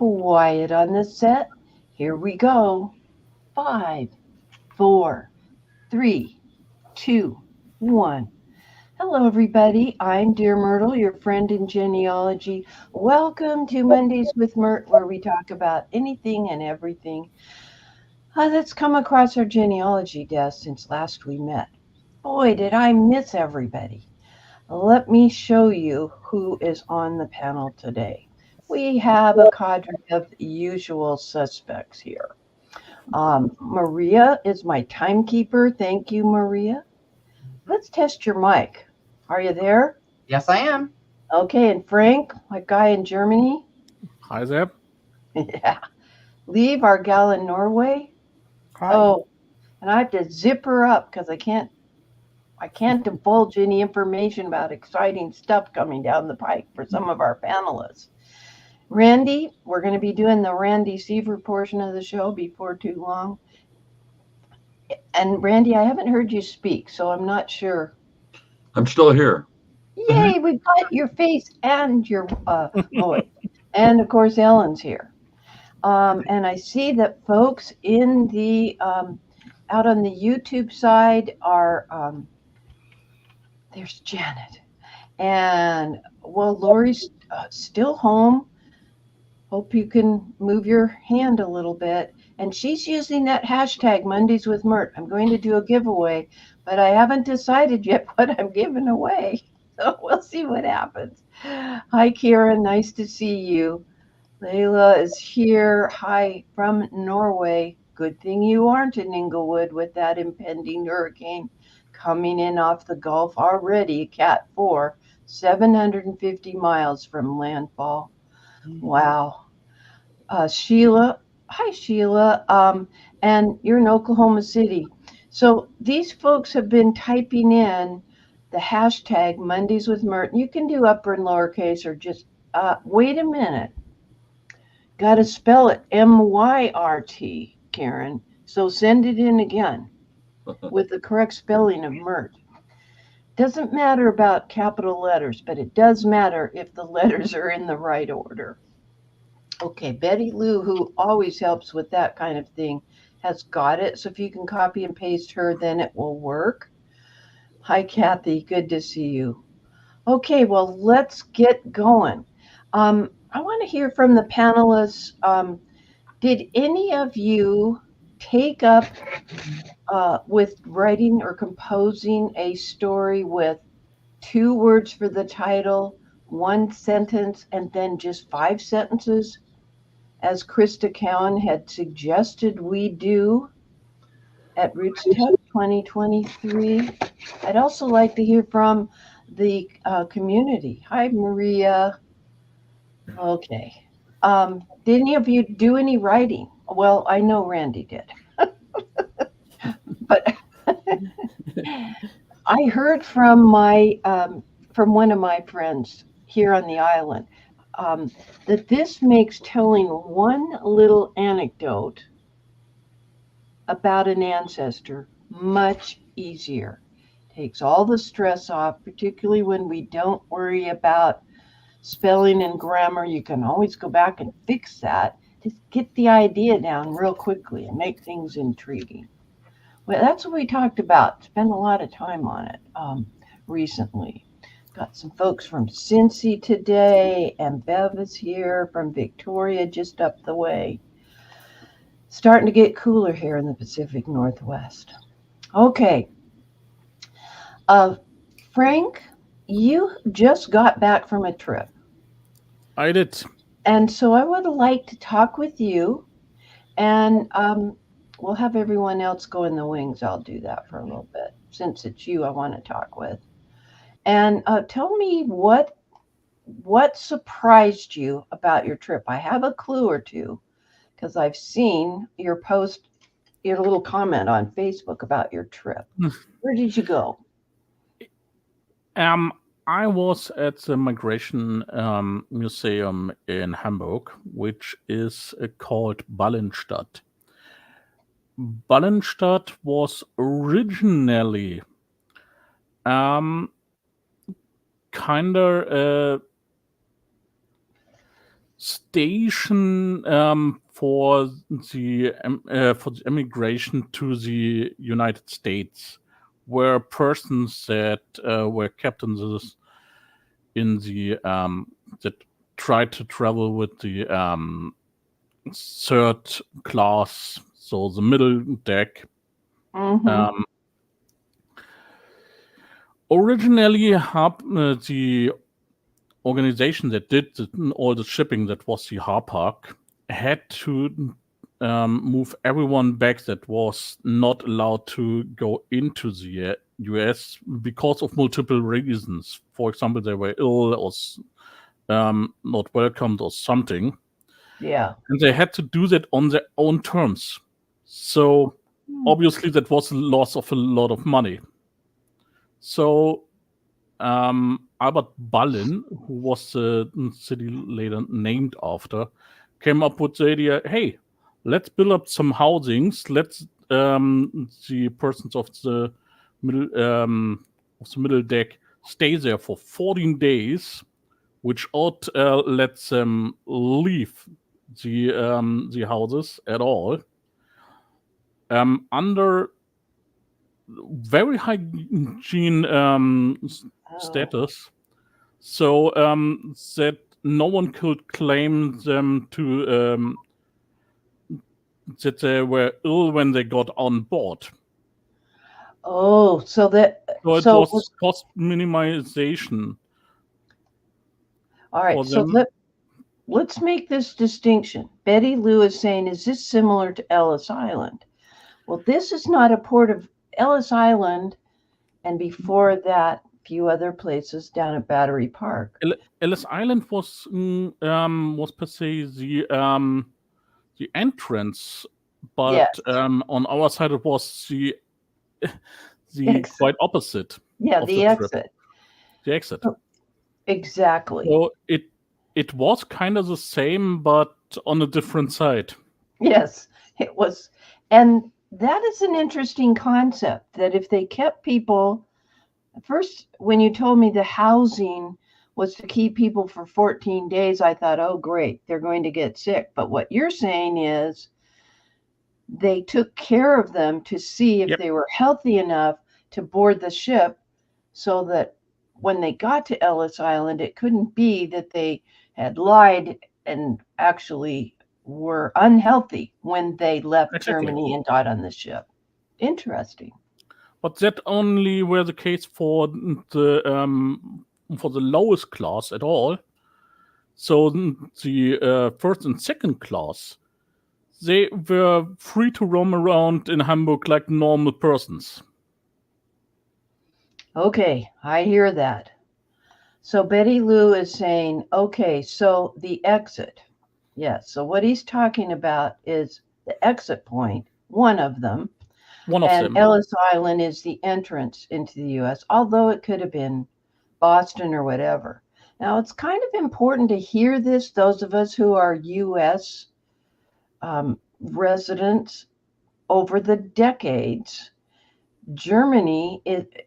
Quiet on the set. Here we go. 5, 4, 3, 2, 1. Hello, everybody. I'm Dear Myrtle, your friend in genealogy. Welcome to Mondays with Myrt, where we talk about anything and everything that's come across our genealogy desk since last we met. Boy, did I miss everybody. Let me show you who is on the panel today. We have a cadre of usual suspects here. Maria is my timekeeper. Thank you, Maria. Let's test your mic. Are you there? Yes, I am. Okay, and Frank, my guy in Germany. Hi there. Yeah. Leave, our gal in Norway. Hi. Oh, and I have to zip her up because I can't divulge any information about exciting stuff coming down the pike for some of our panelists. Randy, we're going to be doing the Randy Seaver portion of the show before too long. And Randy, I haven't heard you speak, so I'm not sure. I'm still here. Yay, we got your face and your voice. And of course, Ellen's here. And I see that folks in the out on the YouTube side are there's Janet. And well, Lori's still home. Hope you can move your hand a little bit. And she's using that hashtag Mondays with Myrt. I'm going to do a giveaway, but I haven't decided yet what I'm giving away. So we'll see what happens. Hi, Kieran. Nice to see you. Layla is here. Hi from Norway. Good thing you aren't in Inglewood with that impending hurricane coming in off the Gulf already. Cat 4, 750 miles from landfall. Wow. Sheila. Hi, Sheila. And you're in Oklahoma City. So these folks have been typing in the hashtag Mondays with Myrt. You can do upper and lowercase or just, wait a minute. Got to spell it M-Y-R-T, Karen. So send it in again with the correct spelling of Myrt. Doesn't matter about capital letters, but it does matter if the letters are in the right order. Okay, Betty Lou, who always helps with that kind of thing, has got it. So if you can copy and paste her, then it will work. Hi, Kathy. Good to see you. Okay, well, let's get going. I want to hear from the panelists. Did any of you take up with writing or composing a story with 2 words for the title, 1 sentence, and then just 5 sentences, as Crista Cowan had suggested we do at Roots Tech 2023? I'd also like to hear from the community. Hi, Maria. Okay. Did any of you do any writing? Well, I know Randy did. But I heard from from one of my friends here on the island that this makes telling one little anecdote about an ancestor much easier. Takes all the stress off, particularly when we don't worry about spelling and grammar. You can always go back and fix that. Just get the idea down real quickly and make things intriguing. Well, that's what we talked about. Spent a lot of time on it recently. Got some folks from Cincy today, and Bev is here from Victoria, just up the way. Starting to get cooler here in the Pacific Northwest. Okay. Frank, you just got back from a trip. I did. And so I would like to talk with you, and we'll have everyone else go in the wings. I'll do that for a little bit, since it's you I want to talk with. And tell me what surprised you about your trip. I have a clue or two, because I've seen your post, your little comment on Facebook about your trip. Where did you go? I was at the Migration Museum in Hamburg, which is called Ballenstadt. Ballenstadt was originally kind of station for the immigration to the United States, where persons that were kept in the that tried to travel with the third class, so the middle deck. Mm-hmm. Originally, the organization that did all the shipping, that was the Hapag, had to move everyone back that was not allowed to go into the US because of multiple reasons. For example, they were ill or not welcomed or something. Yeah. And they had to do that on their own terms. So obviously that was a loss of a lot of money. So Albert Ballin, who was the city later named after, came up with the idea, hey, let's build up some housings. Let's the persons of the middle deck stay there for 14 days, which ought lets them leave the houses at all under very hygiene status, so that no one could claim them to that they were ill when they got on board. Oh, so it was cost minimization. All right, so let's make this distinction. Betty Lou is saying, is this similar to Ellis Island? Well, this is not a port of Ellis Island, and before that, a few other places down at Battery Park. Ellis Island was per se the entrance, but yes. On our side it was the quite opposite. Yeah, the exit. The exit. Oh, exactly. So it was kind of the same, but on a different side. Yes, it was. And that is an interesting concept, that if they kept people, first, when you told me the housing was to keep people for 14 days, I thought, oh, great, they're going to get sick. But what you're saying is they took care of them to see if they were healthy enough to board the ship, so that when they got to Ellis Island, it couldn't be that they had lied and actually were unhealthy when they left Germany and got on the ship. Interesting. But that only were the case for the lowest class at all. So the first and second class, they were free to roam around in Hamburg like normal persons. Okay, I hear that. So Betty Lou is saying, okay, so the exit. Yes, so what he's talking about is the exit point, one of them. And Ellis Island is the entrance into the U.S., although it could have been Boston or whatever. Now, it's kind of important to hear this, those of us who are U.S. Residents. Over the decades, Germany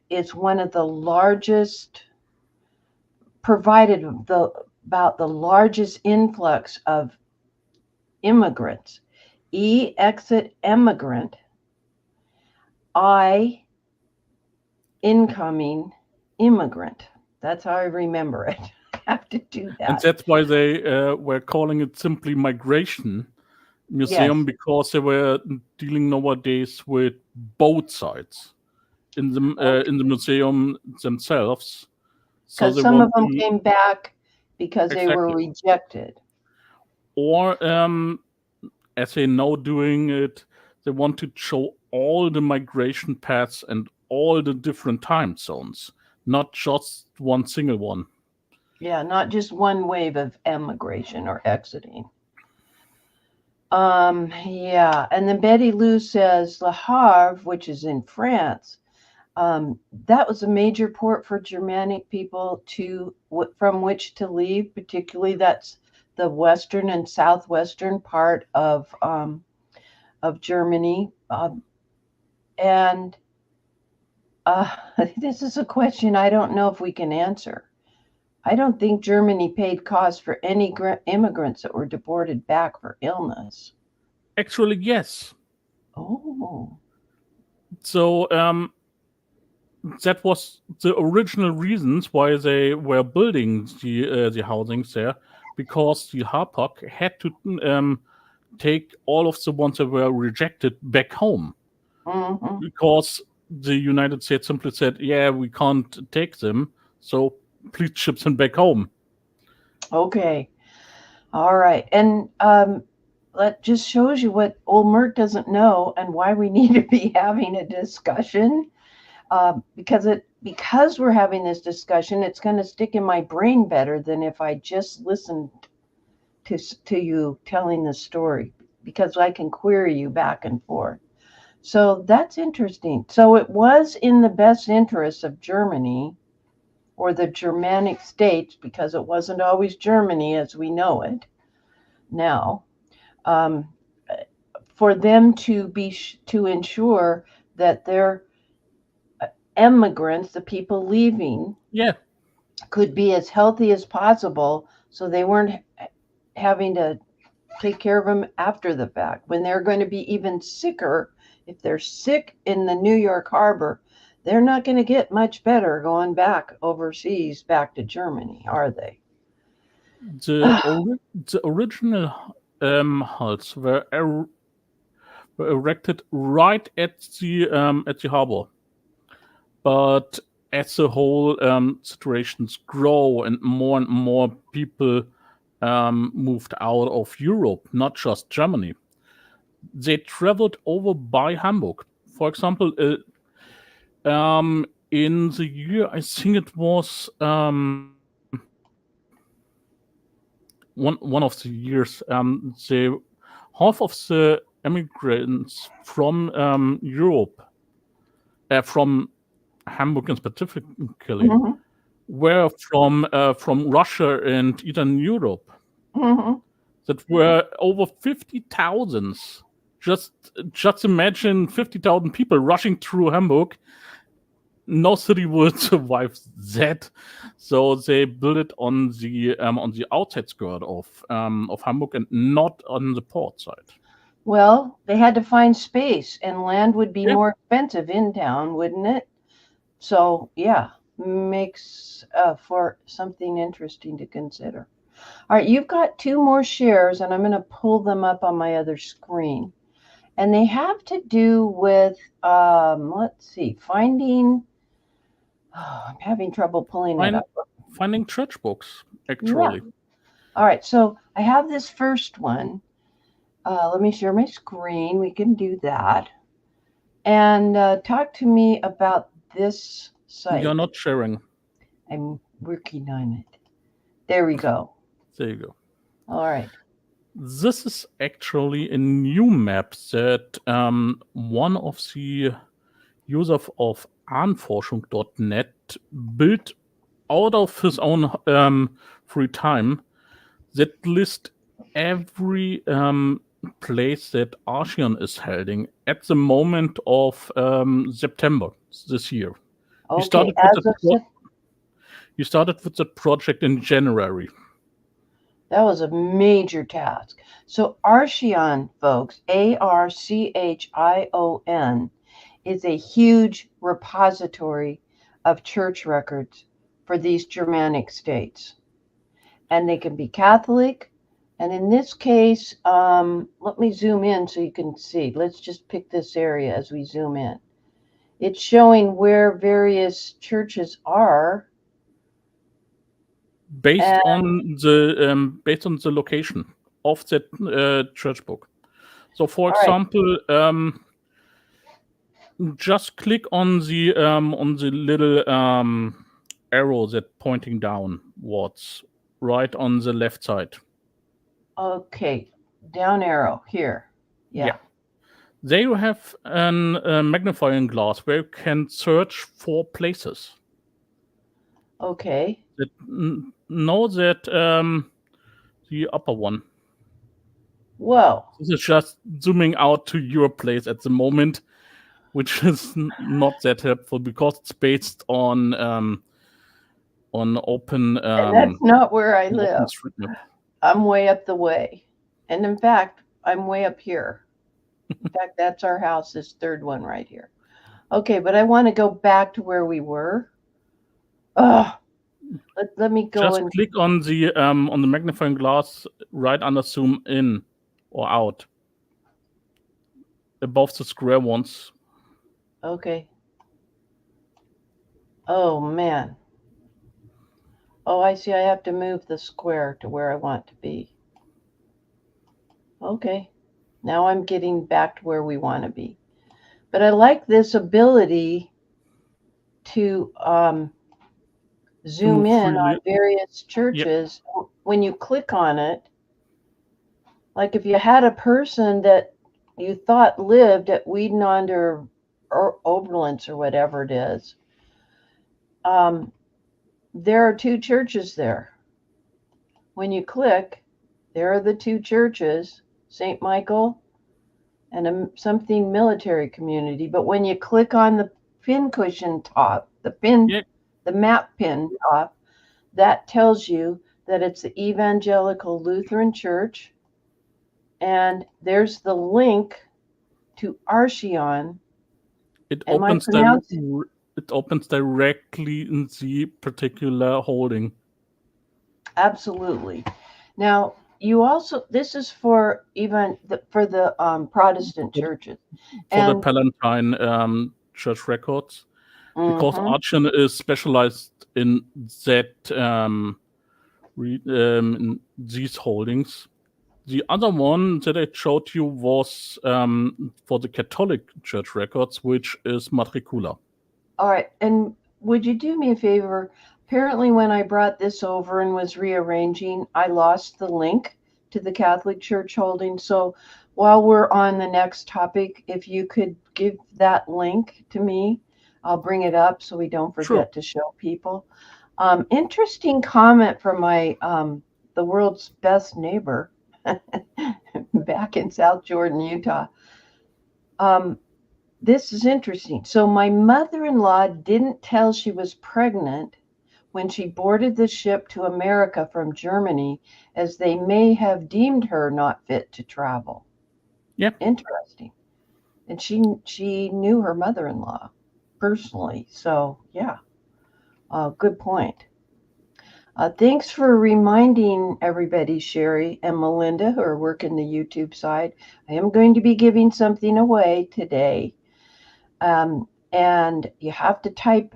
is one of the largest, provided about the largest influx of immigrants. E, exit, immigrant. I, incoming immigrant. That's how I remember it. I have to do that. And that's why they were calling it simply migration museum, because they were dealing nowadays with both sides in the museum themselves. Because some of them came back because they were rejected. Or as they now doing it, they want to show all the migration paths and all the different time zones, not just one single one. Yeah, not just one wave of emigration or exiting. Yeah, and then Betty Lou says Le Havre, which is in France, that was a major port for Germanic people from which to leave. Particularly, that's the western and southwestern part of Germany. And this is a question I don't know if we can answer. I don't think Germany paid costs for any immigrants that were deported back for illness. Actually, yes. Oh. So that was the original reasons why they were building the housings there, because the Hapag had to take all of the ones that were rejected back home, Mm-hmm. because the United States simply said, "Yeah, we can't take them, so please ship them back home." Okay. All right. And that just shows you what old Myrt doesn't know and why we need to be having a discussion. Because we're having this discussion, it's going to stick in my brain better than if I just listened to you telling the story, because I can query you back and forth. So that's interesting. So it was in the best interest of Germany or the Germanic states, because it wasn't always Germany as we know it now, um, for them to ensure that their immigrants, the people leaving, Yeah, could be as healthy as possible, so they weren't having to take care of them after the fact when they're going to be even sicker. If they're sick in the New York harbor, they're not going to get much better going back overseas, back to Germany, are they? the original hulls were erected right at the harbor, but as the whole situations grow and more people moved out of Europe, not just Germany, they traveled over by Hamburg. For example, in the year, I think it was one of the years, the half of the immigrants from Europe, from Hamburg in specifically, Mm-hmm. were from Russia and Eastern Europe. Mm-hmm. That were over 50,000. Just imagine 50,000 people rushing through Hamburg. No city would survive that, so they built it on the outside skirt of Hamburg and not on the port side. Well, they had to find space, and land would be Yeah. more expensive in town, wouldn't it? So, yeah, makes for something interesting to consider. All right, you've got two more shares, and I'm going to pull them up on my other screen. And they have to do with, let's see, finding, I'm having trouble pulling it up. Finding church books, Yeah. actually. All right, so I have this first one. Let me share my screen. We can do that. And talk to me about this site. You're not sharing. I'm working on it. There we go. There you go. All right. This is actually a new map that one of the users of Ahnforschung.net built out of his own free time, that lists every place that Archeon is holding at the moment of September this year. Okay, You started with the project in January. that was a major task. So Archeon, folks, Archion, is a huge repository of church records for these Germanic states. And they can be Catholic. And in this case, let me zoom in so you can see. Let's just pick this area as we zoom in. It's showing where various churches are. Based on the location of that church book. So, for example, just click on the little arrow that pointing downwards, right on the left side. Okay, down arrow here. Yeah. There you have a magnifying glass where you can search for places. Okay. Know that the upper one. Whoa. This is just zooming out to your place at the moment, which is not that helpful because it's based on on open. And that's not where I on live. OpenStreetMap. I'm way up the way. And in fact, I'm way up here. In fact, that's our house, this third one right here. Okay, but I want to go back to where we were. Let me go Just and click on the magnifying glass right under zoom in or out above the square ones. okay. Oh man. Oh, I see. I have to move the square to where I want to be. Okay. Now I'm getting back to where we want to be. But I like this ability to zoom in on various churches. Yep. When you click on it, like if you had a person that you thought lived at Wiedenand or Oberlin or whatever it is, there are two churches there. When you click, there are the two churches, St. Michael and something military community. But when you click on the pincushion top, the map pin top, that tells you that it's the Evangelical Lutheran Church. And there's the link to Archeon. It opens directly in the particular holding. Absolutely. Now, you also, this is for the Protestant churches. For the Palatine church records. Because Archeon is specialized in that in these holdings. The other one that I showed you was for the Catholic church records, which is Matricula. All right. And would you do me a favor? Apparently, when I brought this over and was rearranging, I lost the link to the Catholic Church holding. So while we're on the next topic, if you could give that link to me, I'll bring it up so we don't forget to show people. Interesting comment from my the world's best neighbor back in South Jordan, Utah. This is interesting. So my mother-in-law didn't tell she was pregnant when she boarded the ship to America from Germany, as they may have deemed her not fit to travel. Yep. Interesting. And she knew her mother-in-law personally. So yeah, good point. Thanks for reminding everybody, Sherry and Melinda, who are working the YouTube side. I am going to be giving something away today. And you have to type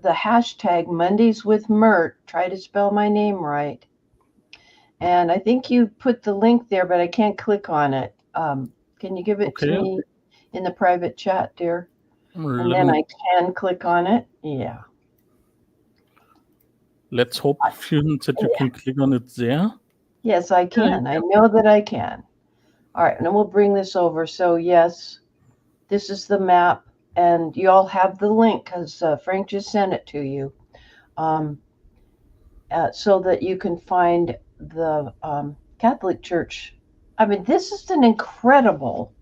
the hashtag Mondays with Myrt. Try to spell my name right. And I think you put the link there, but I can't click on it. Can you give it to me in the private chat, dear? And then I can click on it. Yeah. Let's hope that you can click on it there. Yes, I can. I know that I can. All right, and then we'll bring this over. So yes, this is the map, and you all have the link because Frank just sent it to you, so that you can find the Catholic Church. I mean, this is an incredible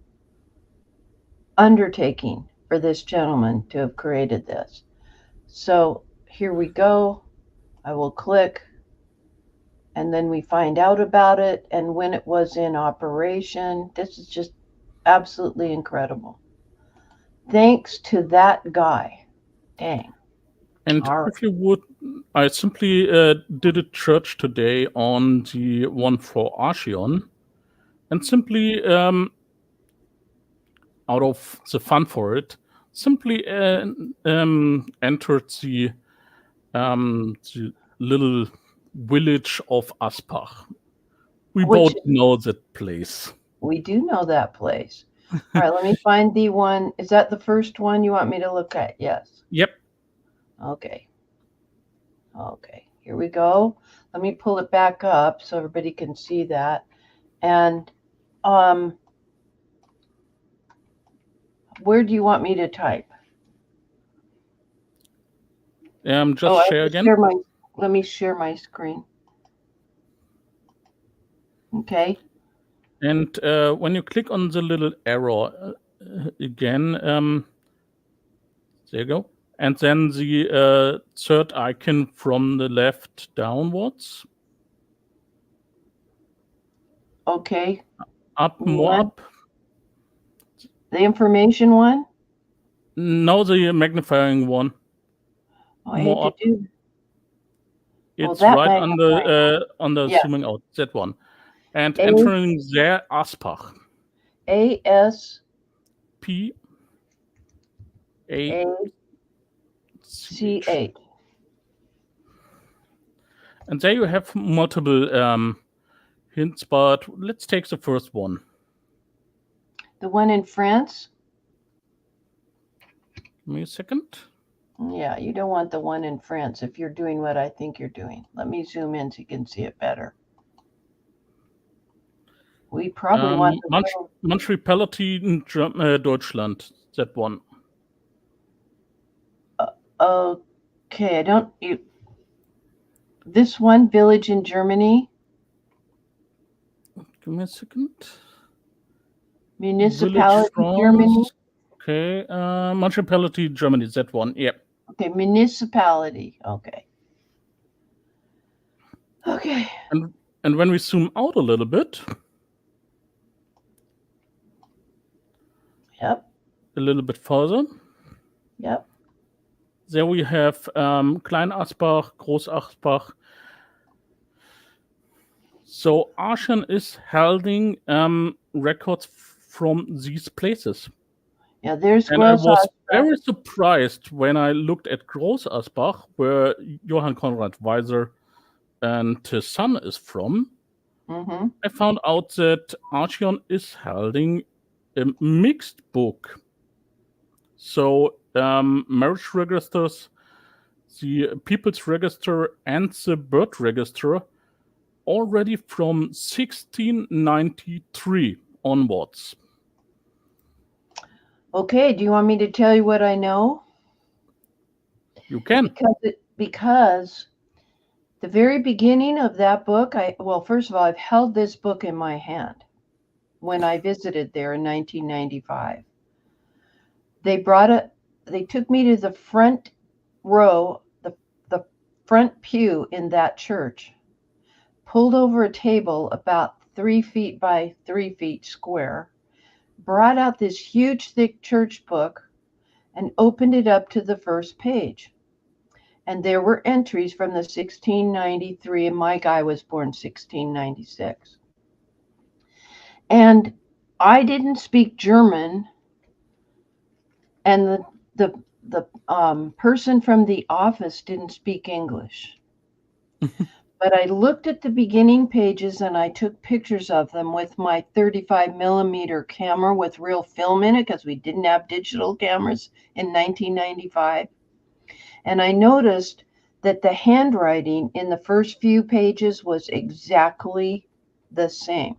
undertaking for this gentleman to have created this. So here we go. I will click, and then we find out about it and when it was in operation. This is just absolutely incredible. Thanks to that guy. Dang. And if you would, I simply did a church today on the one for Archeon, and simply out of the fun for it, simply entered the little village of Aspach. We both know that place. We do know that place. All right, let me find the one. Is that the first one you want me to look at? Yes. Yep. Okay. Okay, here we go. Let me pull it back up so everybody can see that. And where do you want me to type? Just share again. Let me share my screen. Okay. And when you click on the little arrow again, there you go. And then the third icon from the left downwards. Okay. Up, more One. up. The information one? No, the magnifying one. Oh, I More hate up. to do. It's that right on the Yeah. zooming out, that one. And A- entering there, Aspach. AS P A C H. C8. And there you have multiple hints, but let's take the first one. The one in France? Give me a second. Yeah, you don't want the one in France if you're doing what I think you're doing. Let me zoom in so you can see it better. We probably want the Municipality Deutschland, that one. Okay, this one, village in Germany. Give me a second. Municipality Germany. Okay, municipality Germany, that one. Yep. Okay, municipality. Okay. Okay. And when we zoom out a little bit. Yep. A little bit further. Yep. There we have Klein Asbach, Groß Asbach. So Aachen is holding records from these places. Yeah, there's and Groß I was Asbach. very surprised when I looked at Groß Asbach, where Johann Conrad Weiser and his son is from. Mm-hmm. I found out that Aachen is holding a mixed book. So marriage registers, the People's Register, and the Birth Register already from 1693 onwards. Okay, do you want me to tell you what I know? You can. Because the very beginning of that book, first of all, I've held this book in my hand when I visited there in 1995. They took me to the front row, the front pew in that church, pulled over a table about 3 feet by 3 feet square, brought out this huge, thick church book, and opened it up to the first page. And there were entries from the 1693, and my guy was born 1696. And I didn't speak German, and the person from the office didn't speak English. But I looked at the beginning pages and I took pictures of them with my 35 millimeter camera with real film in it, because we didn't have digital cameras in 1995. And I noticed that the handwriting in the first few pages was exactly the same.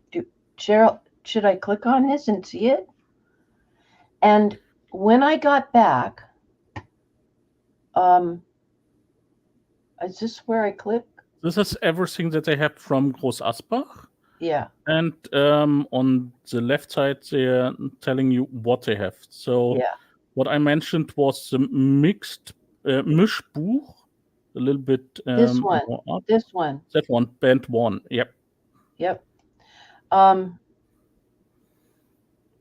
Cheryl, should I click on this and see it? And when I got back, is this where I click? This is everything that they have from Groß Asbach. Yeah. And on the left side, they're telling you what they have. So yeah. What I mentioned was the mixed Mischbuch, a little bit This one. more up. This one. That one, band 1. Yep. Yep.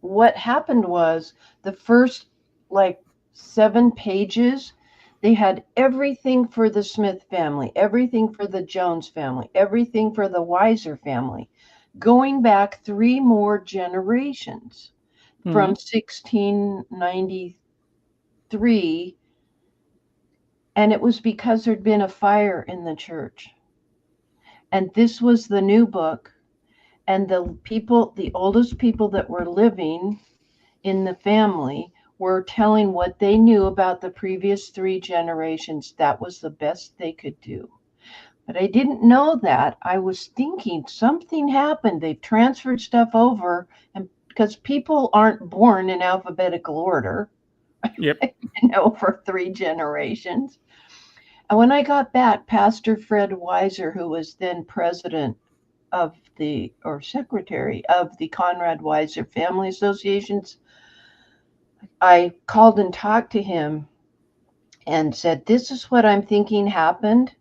What happened was the first 7 pages, they had everything for the Smith family, everything for the Jones family, everything for the Weiser family, going back 3 more generations from 1693. And it was because there'd been a fire in the church. And this was the new book. And the oldest people that were living in the family were telling what they knew about the previous 3 generations. That was the best they could do. But I didn't know that. I was thinking something happened. They transferred stuff over, and because people aren't born in alphabetical order, Yep. for 3 generations. And when I got back, Pastor Fred Weiser, who was then president of secretary of the Conrad Weiser Family Associations, I called and talked to him, and said, "This is what I'm thinking happened."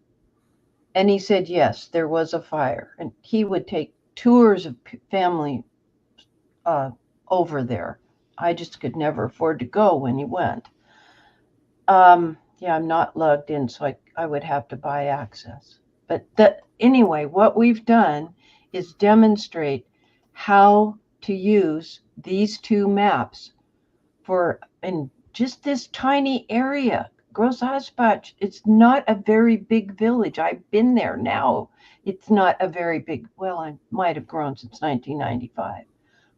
And he said, "Yes, there was a fire." And he would take tours of family over there. I just could never afford to go when he went. Yeah, I'm not logged in, so I would have to buy access. But anyway, what we've done is demonstrate how to use these two maps for in just this tiny area. Gross Asbach, it's not a very big village. I've been there now. It's not a very big, well, I might have grown since 1995.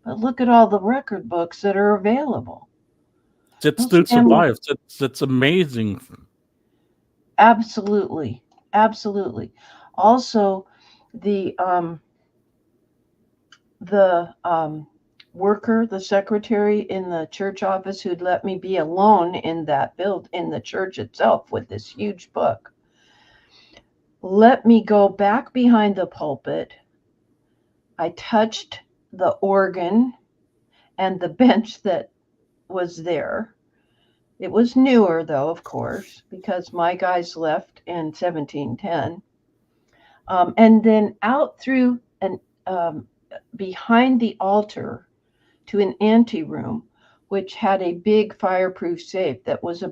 But look at all the record books that are available. That still survives. That's amazing. Absolutely. Absolutely. Also, the worker, the secretary in the church office who'd let me be alone in that in the church itself with this huge book, let me go back behind the pulpit. I touched the organ and the bench that was there. It was newer, though, of course, because my guys left in 1710. And then out through and behind the altar to an anteroom, which had a big fireproof safe that was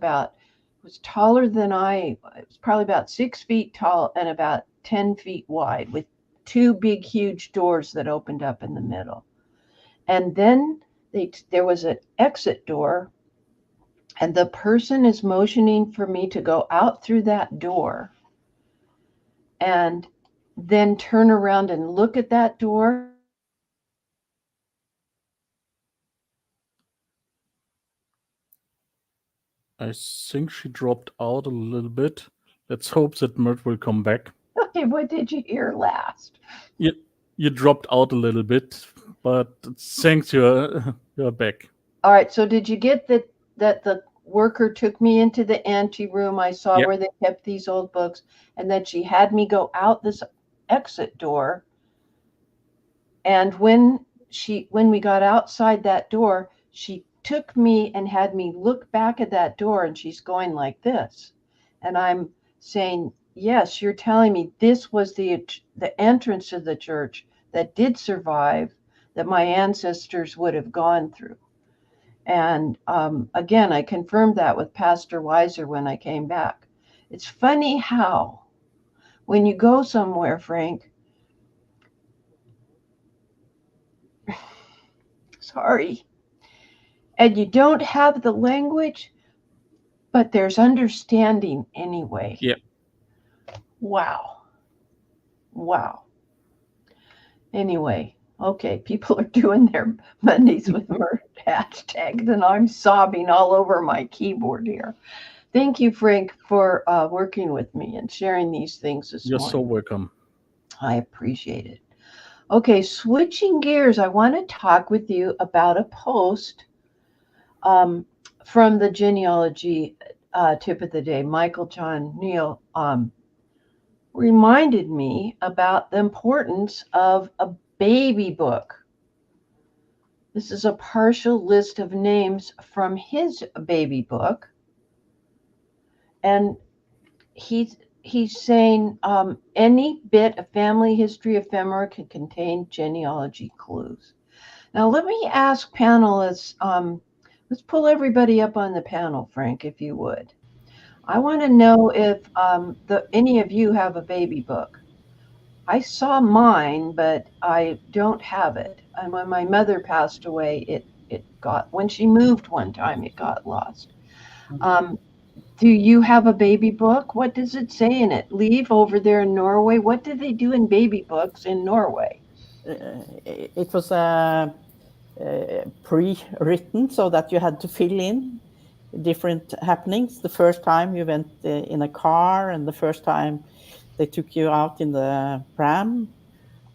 taller than it was probably about 6 feet tall and about 10 feet wide, with two big, huge doors that opened up in the middle. And then there was an exit door, and the person is motioning for me to go out through that door and then turn around and look at that door. I think she dropped out a little bit. Let's hope that Myrt will come back. Okay, what did you hear last? You dropped out a little bit, but thanks, you're back. All right, so did you get that the worker took me into the anteroom? I saw where they kept these old books, and then she had me go out this exit door. And when we got outside that door, she took me and had me look back at that door, and she's going like this. And I'm saying, "Yes, you're telling me this was the entrance to the church that did survive, that my ancestors would have gone through." And again, I confirmed that with Pastor Weiser when I came back. It's funny how when you go somewhere, Frank, sorry, and you don't have the language, but there's understanding anyway. Yeah. Wow. Anyway, okay, people are doing their Mondays with Myrt hashtags, and I'm sobbing all over my keyboard here. Thank you, Frank, for working with me and sharing these things this morning. You're so welcome. I appreciate it. Okay, switching gears, I want to talk with you about a post from the genealogy tip of the day. Michael John Neal reminded me about the importance of a baby book. This is a partial list of names from his baby book. And he's saying any bit of family history ephemera can contain genealogy clues. Now, let me ask panelists, let's pull everybody up on the panel, Frank, if you would. I want to know if any of you have a baby book. I saw mine, but I don't have it. And when my mother passed away, when she moved one time, it got lost. Do you have a baby book? What does it say in it? Leave over there in Norway. What do they do in baby books in Norway? It was pre-written, so that you had to fill in different happenings. The first time you went in a car, and the first time they took you out in the pram.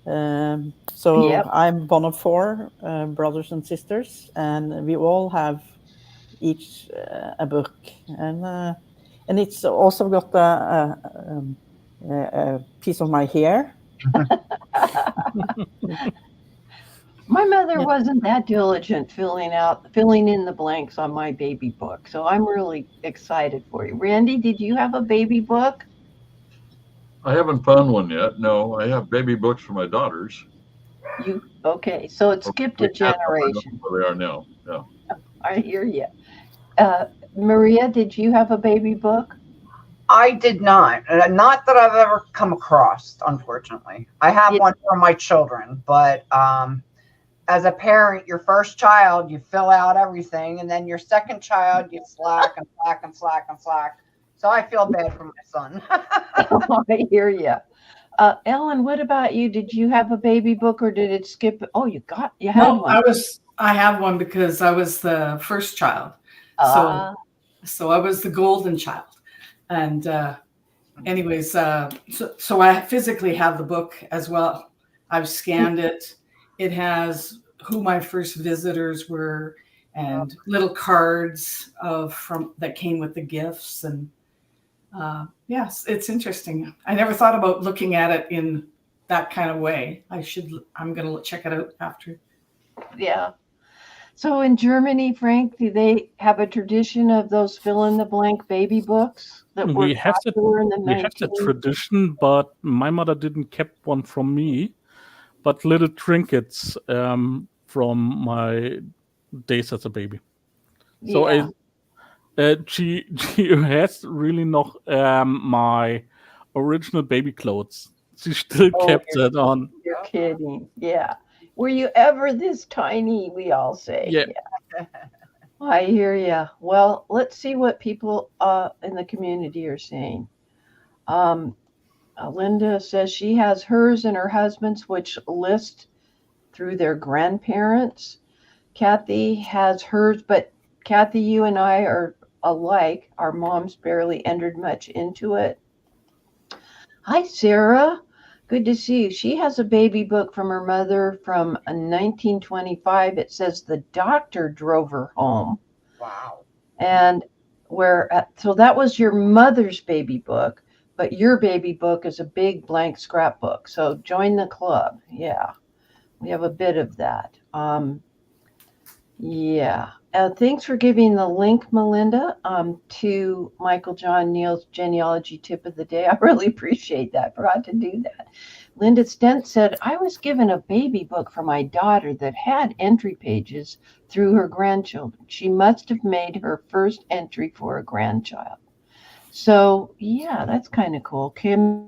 So I'm one of 4 brothers and sisters, and we all have each a book, and it's also got a piece of my hair. My mother Yeah. wasn't that diligent filling in the blanks on my baby book. So I'm really excited for you. Randy, did you have a baby book? I haven't found one yet. No, I have baby books for my daughters. Okay, so it Or skipped we a had them. I don't know generation. where they are now. Yeah. I hear you. Maria, did you have a baby book? I did not. Not that I've ever come across, unfortunately. I have Yeah. one for my children, but as a parent, your first child, you fill out everything, and then your second child, you slack and slack and slack and slack. So I feel bad for my son. I hear you. Ellen, what about you? Did you have a baby book or did it skip? Oh, you had No, one. I had one because I was the first child. Ah, So I was the golden child. And anyways, so I physically have the book as well. I've scanned it. It has who my first visitors were and little cards from that came with the gifts. And yes, it's interesting. I never thought about looking at it in that kind of way. I'm going to check it out after. yeah. So in Germany, Frank, do they have a tradition of those fill in the blank baby books that were We have popular in the we have the 19? tradition, but my mother didn't kept one from me, but little trinkets from my days as a baby. So Yeah. she has really noch my original baby clothes. She still Oh, kept that on. you're kidding. Yeah. Were you ever this tiny? We all say. Yeah. I hear you. Well, let's see what people in the community are saying. Linda says she has hers and her husband's, which list through their grandparents. Kathy has hers, but Kathy, you and I are alike. Our moms barely entered much into it. Hi, Sarah. Good to see you. She has a baby book from her mother from 1925. It says the doctor drove her home. Wow. And so that was your mother's baby book, but your baby book is a big blank scrapbook. So join the club. Yeah, we have a bit of that. Yeah. Thanks for giving the link, Melinda, to Michael John Neal's genealogy tip of the day. I really appreciate that. Forgot to do that. Linda Stent said, I was given a baby book for my daughter that had entry pages through her grandchildren. She must have made her first entry for a grandchild. So, yeah, that's kind of cool. Kim?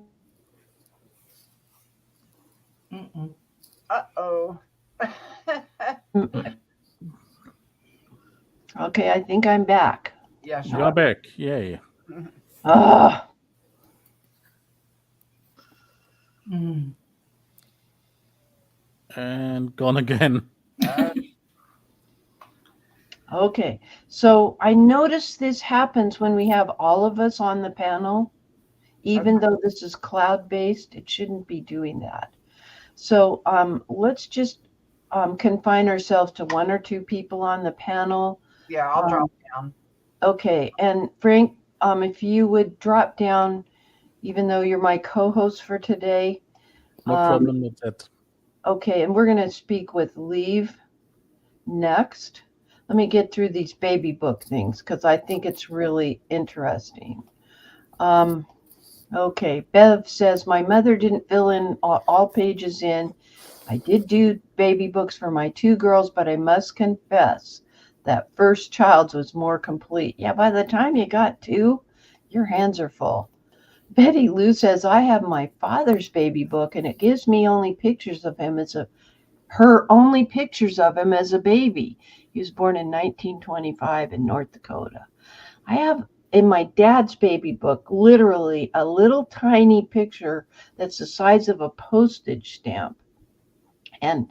Uh-oh. Okay, I think I'm back. Yeah, You're sure. back. Yay. Ah. And gone again. Okay, so I notice this happens when we have all of us on the panel. Even though this is cloud-based, it shouldn't be doing that. So let's just confine ourselves to one or two people on the panel. Yeah, I'll drop down. Okay, and Frank, if you would drop down, even though you're my co-host for today. No problem with that. Okay, and we're going to speak with Leave next. Let me get through these baby book things because I think it's really interesting. Okay, Bev says, my mother didn't fill in all pages in. I did do baby books for my two girls, but I must confess that first child's was more complete. Yeah, by the time you got two, your hands are full. Betty Lou says, I have my father's baby book, and it gives me only pictures of him her only pictures of him as a baby. He was born in 1925 in North Dakota. I have in my dad's baby book, literally a little tiny picture that's the size of a postage stamp. And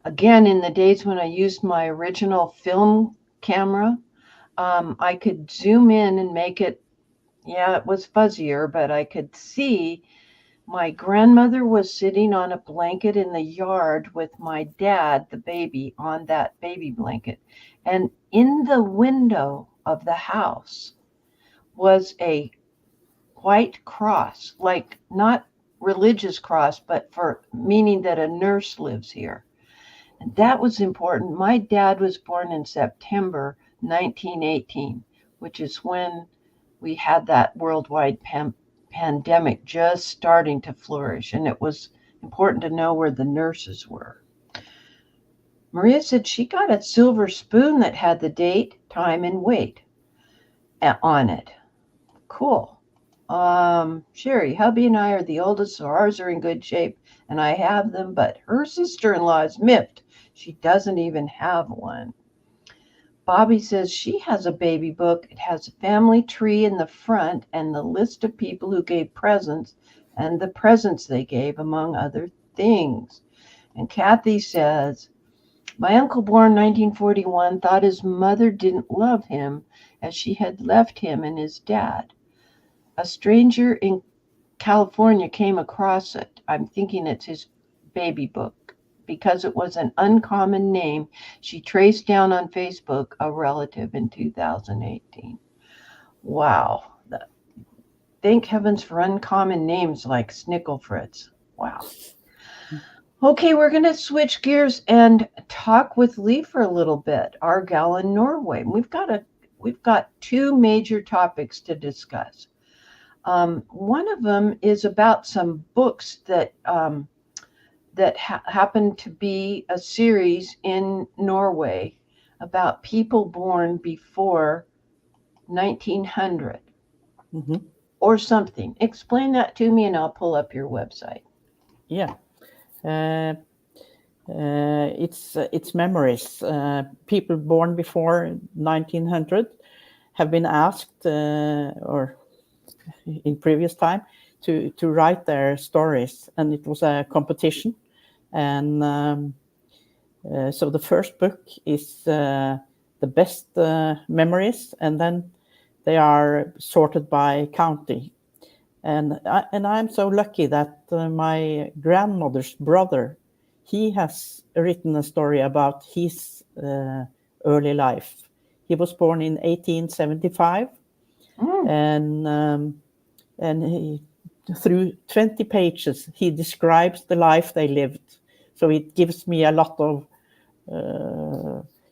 again, in the days when I used my original film camera, I could zoom in and make it, yeah, it was fuzzier, but I could see my grandmother was sitting on a blanket in the yard with my dad, the baby, on that baby blanket. And in the window of the house was a white cross, like not religious cross, but for meaning that a nurse lives here. That was important. My dad was born in September 1918, which is when we had that worldwide pandemic just starting to flourish, and it was important to know where the nurses were. Maria said she got a silver spoon that had the date, time, and weight on it. Cool. Sherry, hubby and I are the oldest, so ours are in good shape, and I have them, but her sister-in-law is miffed. She doesn't even have one. Bobby says she has a baby book. It has a family tree in the front and the list of people who gave presents and the presents they gave, among other things. And Kathy says, my uncle, born 1941, thought his mother didn't love him as she had left him and his dad. A stranger in California came across it. I'm thinking it's his baby book because it was an uncommon name. She traced down on Facebook a relative in 2018. Wow. Thank heavens for uncommon names like Snicklefritz. Wow. Okay, we're going to switch gears and talk with Lee for a little bit, our gal in Norway. We've got two major topics to discuss. One of them is about some books that happen to be a series in Norway about people born before 1900 or something. Explain that to me and I'll pull up your website. Yeah. It's memories. People born before 1900 have been asked, or in previous time, to write their stories, and it was a competition. And so the first book is the best memories, and then they are sorted by county. And I'm so lucky that my grandmother's brother, he has written a story about his early life. He was born in 1875, and he, through 20 pages, he describes the life they lived. So it gives me a lot of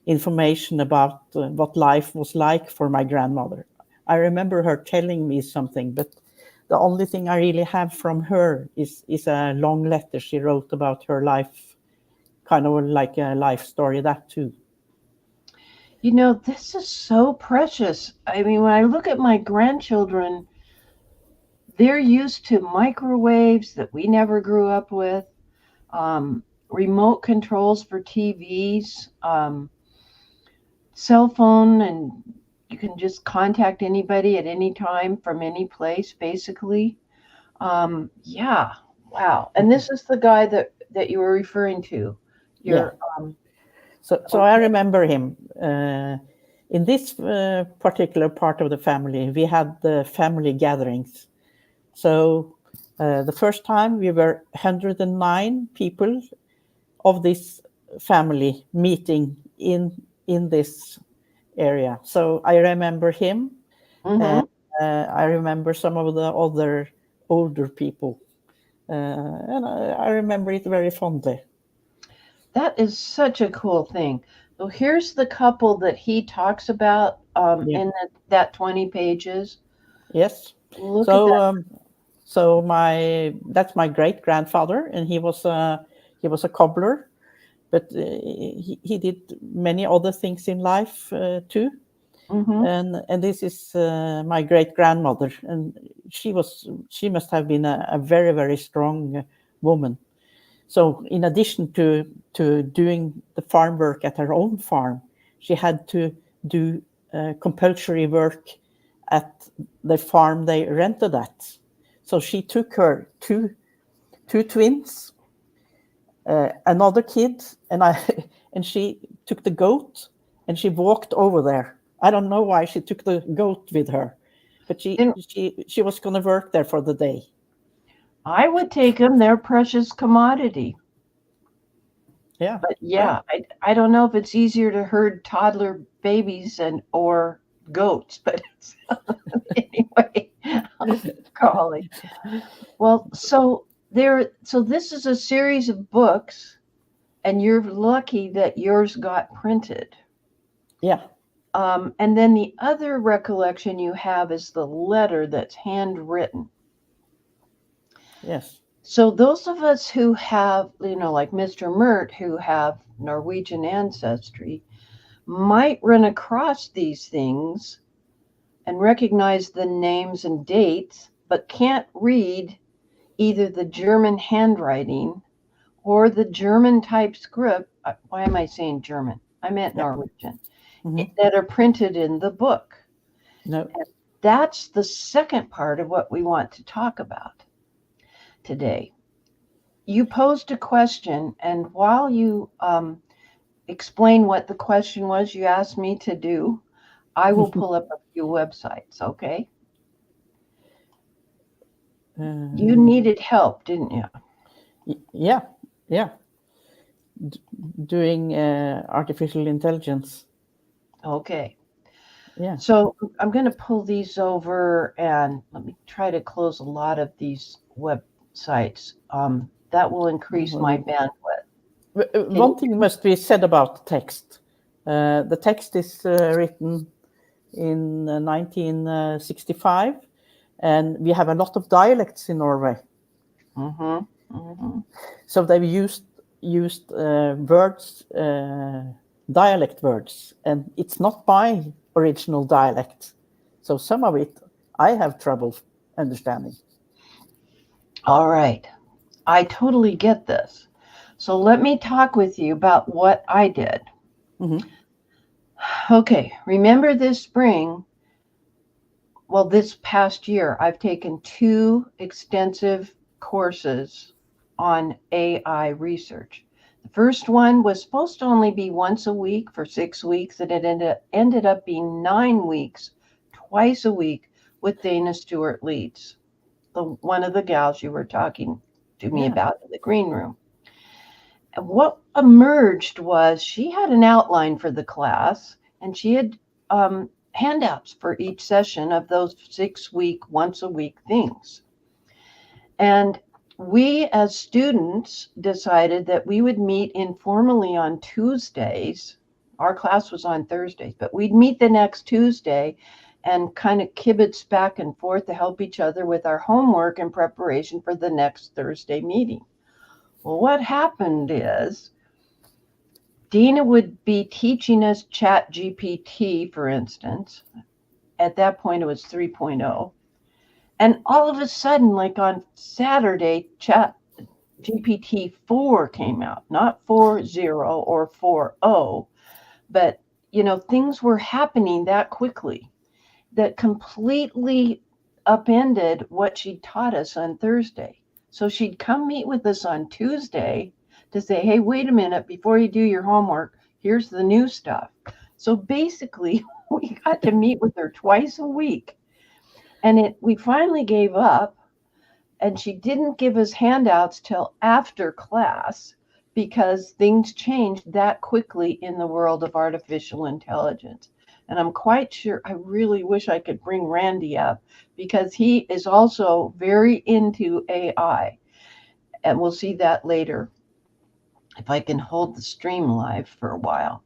information about what life was like for my grandmother. I remember her telling me something, but the only thing I really have from her is a long letter she wrote about her life, kind of like a life story, that too. You know, this is so precious. I mean, when I look at my grandchildren, they're used to microwaves that we never grew up with, remote controls for TVs, cell phone, and you can just contact anybody at any time from any place, basically. Yeah, wow. And this is the guy that you were referring to. So I remember him. In this particular part of the family, we had the family gatherings. So the first time we were 109 people of this family meeting in this area. So I remember him, and I remember some of the other older people, and I remember it very fondly. That is such a cool thing. So here's the couple that he talks about in that 20 pages. Yes. Look at that. So that's my great grandfather, and he was a cobbler, but he did many other things in life too. And this is my great grandmother, and she must have been a very, very strong woman. So in addition to doing the farm work at her own farm, she had to do compulsory work at the farm they rented at. So she took her two twins, another kid, and she took the goat, and she walked over there. I don't know why she took the goat with her, but she was going to work there for the day. I would take them. They're precious commodity. Yeah. But yeah, I don't know if it's easier to herd toddler babies or goats, but anyway, golly. Well, so this is a series of books And you're lucky that yours got printed. Yeah. And then the other recollection you have is the letter that's handwritten. Yes. So those of us who have, like Mr. Myrt, who have Norwegian ancestry, might run across these things and recognize the names and dates, but can't read either the German handwriting or the German type script. Why am I saying German? I meant Norwegian. That are printed in the book. No. And that's the second part of what we want to talk about today. You posed a question, and while you explain what the question was you asked me to do, I will pull up a few websites, okay? You needed help, didn't you? Yeah. Doing artificial intelligence. Okay. Yeah. So I'm going to pull these over, and let me try to close a lot of these websites. That will increase my bandwidth. One thing must be said about text. The text is written in 1965, and we have a lot of dialects in Norway. So they've used words, dialect words, and it's not my original dialect. So some of it I have trouble understanding. All right. I totally get this. So let me talk with you about what I did. Okay. Remember this spring, well, this past year, I've taken 2 extensive courses on AI research. The first one was supposed to only be once a week for 6 weeks, and it ended up being 9 weeks, twice a week, with Dana Stewart Leeds, one of the gals you were talking to me about in the green room. And what emerged was she had an outline for the class, and she had handouts for each session of those 6-week, once a week things. And we as students decided that we would meet informally on Tuesdays. Our class was on Thursdays, but we'd meet the next Tuesday and kind of kibitz back and forth to help each other with our homework in preparation for the next Thursday meeting. Well, what happened is Dina would be teaching us Chat GPT, for instance. At that point, it was 3.0. And all of a sudden, like on Saturday, Chat GPT 4 came out, not 4.0 or 4.0, but, things were happening that quickly that completely upended what she taught us on Thursday. So she'd come meet with us on Tuesday to say, hey, wait a minute, before you do your homework, here's the new stuff. So basically, we got to meet with her twice a week. And we finally gave up, and she didn't give us handouts till after class because things changed that quickly in the world of artificial intelligence. And I'm quite sure, I really wish I could bring Randy up because he is also very into AI. And we'll see that later if I can hold the stream live for a while.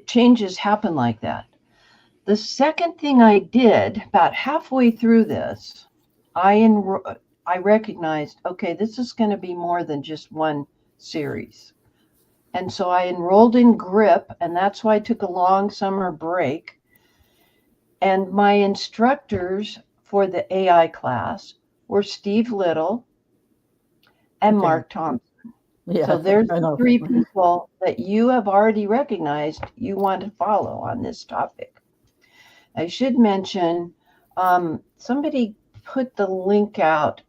Changes happen like that. The second thing I did about halfway through this, I recognized, okay, this is going to be more than just one series. And so I enrolled in GRIP, and that's why I took a long summer break. And my instructors for the AI class were Steve Little and Mark Thompson. Yeah, so there's 3 people that you have already recognized you want to follow on this topic. I should mention, somebody put the link out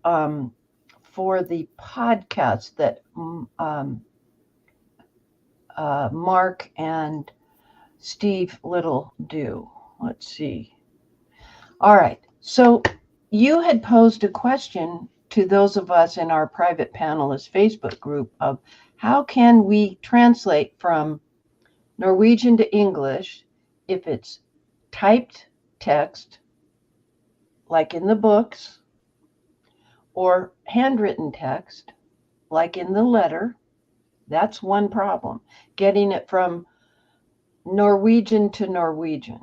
for the podcast that Mark and Steve Little do. Let's see. All right. So you had posed a question to those of us in our private panelist Facebook group of how can we translate from Norwegian to English if it's typed text, like in the books, or handwritten text, like in the letter That's one problem. Getting it from Norwegian to Norwegian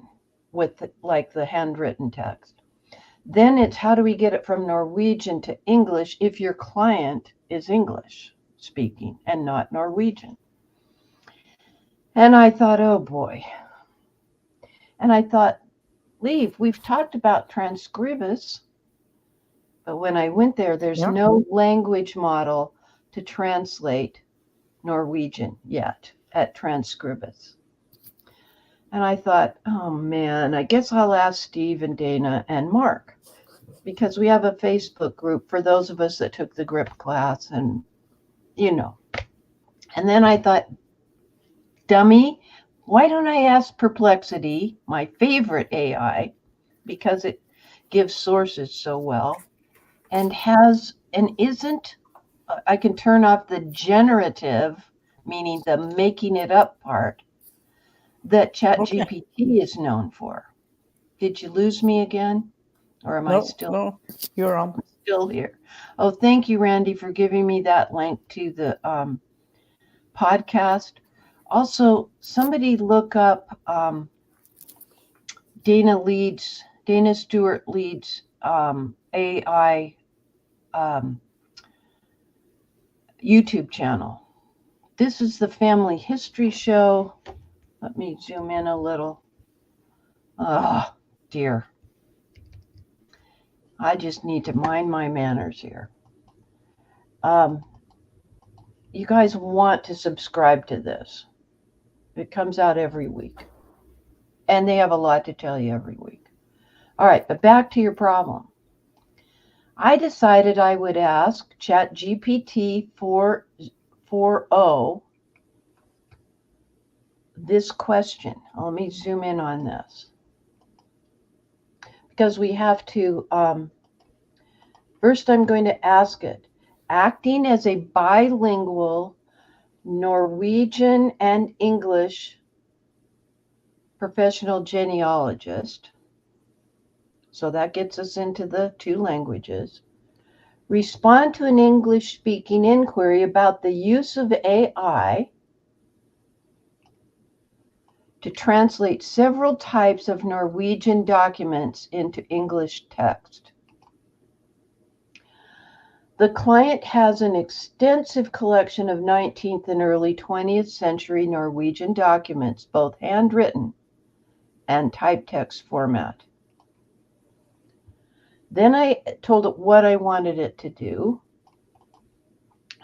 with like the handwritten text. Then it's how do we get it from Norwegian to English if your client is English speaking and not Norwegian? And I thought, oh boy. And I thought, we've talked about Transcribus, but when I went there, there's no language model to translate Norwegian yet at Transcribus. And I thought, oh man, I guess I'll ask Steve and Dana and Mark, because we have a Facebook group for those of us that took the GRIP class, and you know. And then I thought, dummy, why don't I ask Perplexity, my favorite AI, because it gives sources so well and isn't, I can turn off the generative, meaning the making it up part, that ChatGPT is known for. Did you lose me again? Or am I still? No, you're on. Still here. Oh, thank you, Randy, for giving me that link to the podcast. Also, somebody look up Dana Stewart leads AI YouTube channel. This is the family history show. Let me zoom in a little. Oh, dear. I just need to mind my manners here. You guys want to subscribe to this. It comes out every week. And they have a lot to tell you every week. All right, but back to your problem. I decided I would ask ChatGPT 4.0 this question. Let me zoom in on this. Because we have to, first I'm going to ask it, acting as a bilingual Norwegian and English professional genealogist, so that gets us into the two languages, respond to an English-speaking inquiry about the use of AI to translate several types of Norwegian documents into English text. The client has an extensive collection of 19th and early 20th century Norwegian documents, both handwritten and typed text format. Then I told it what I wanted it to do.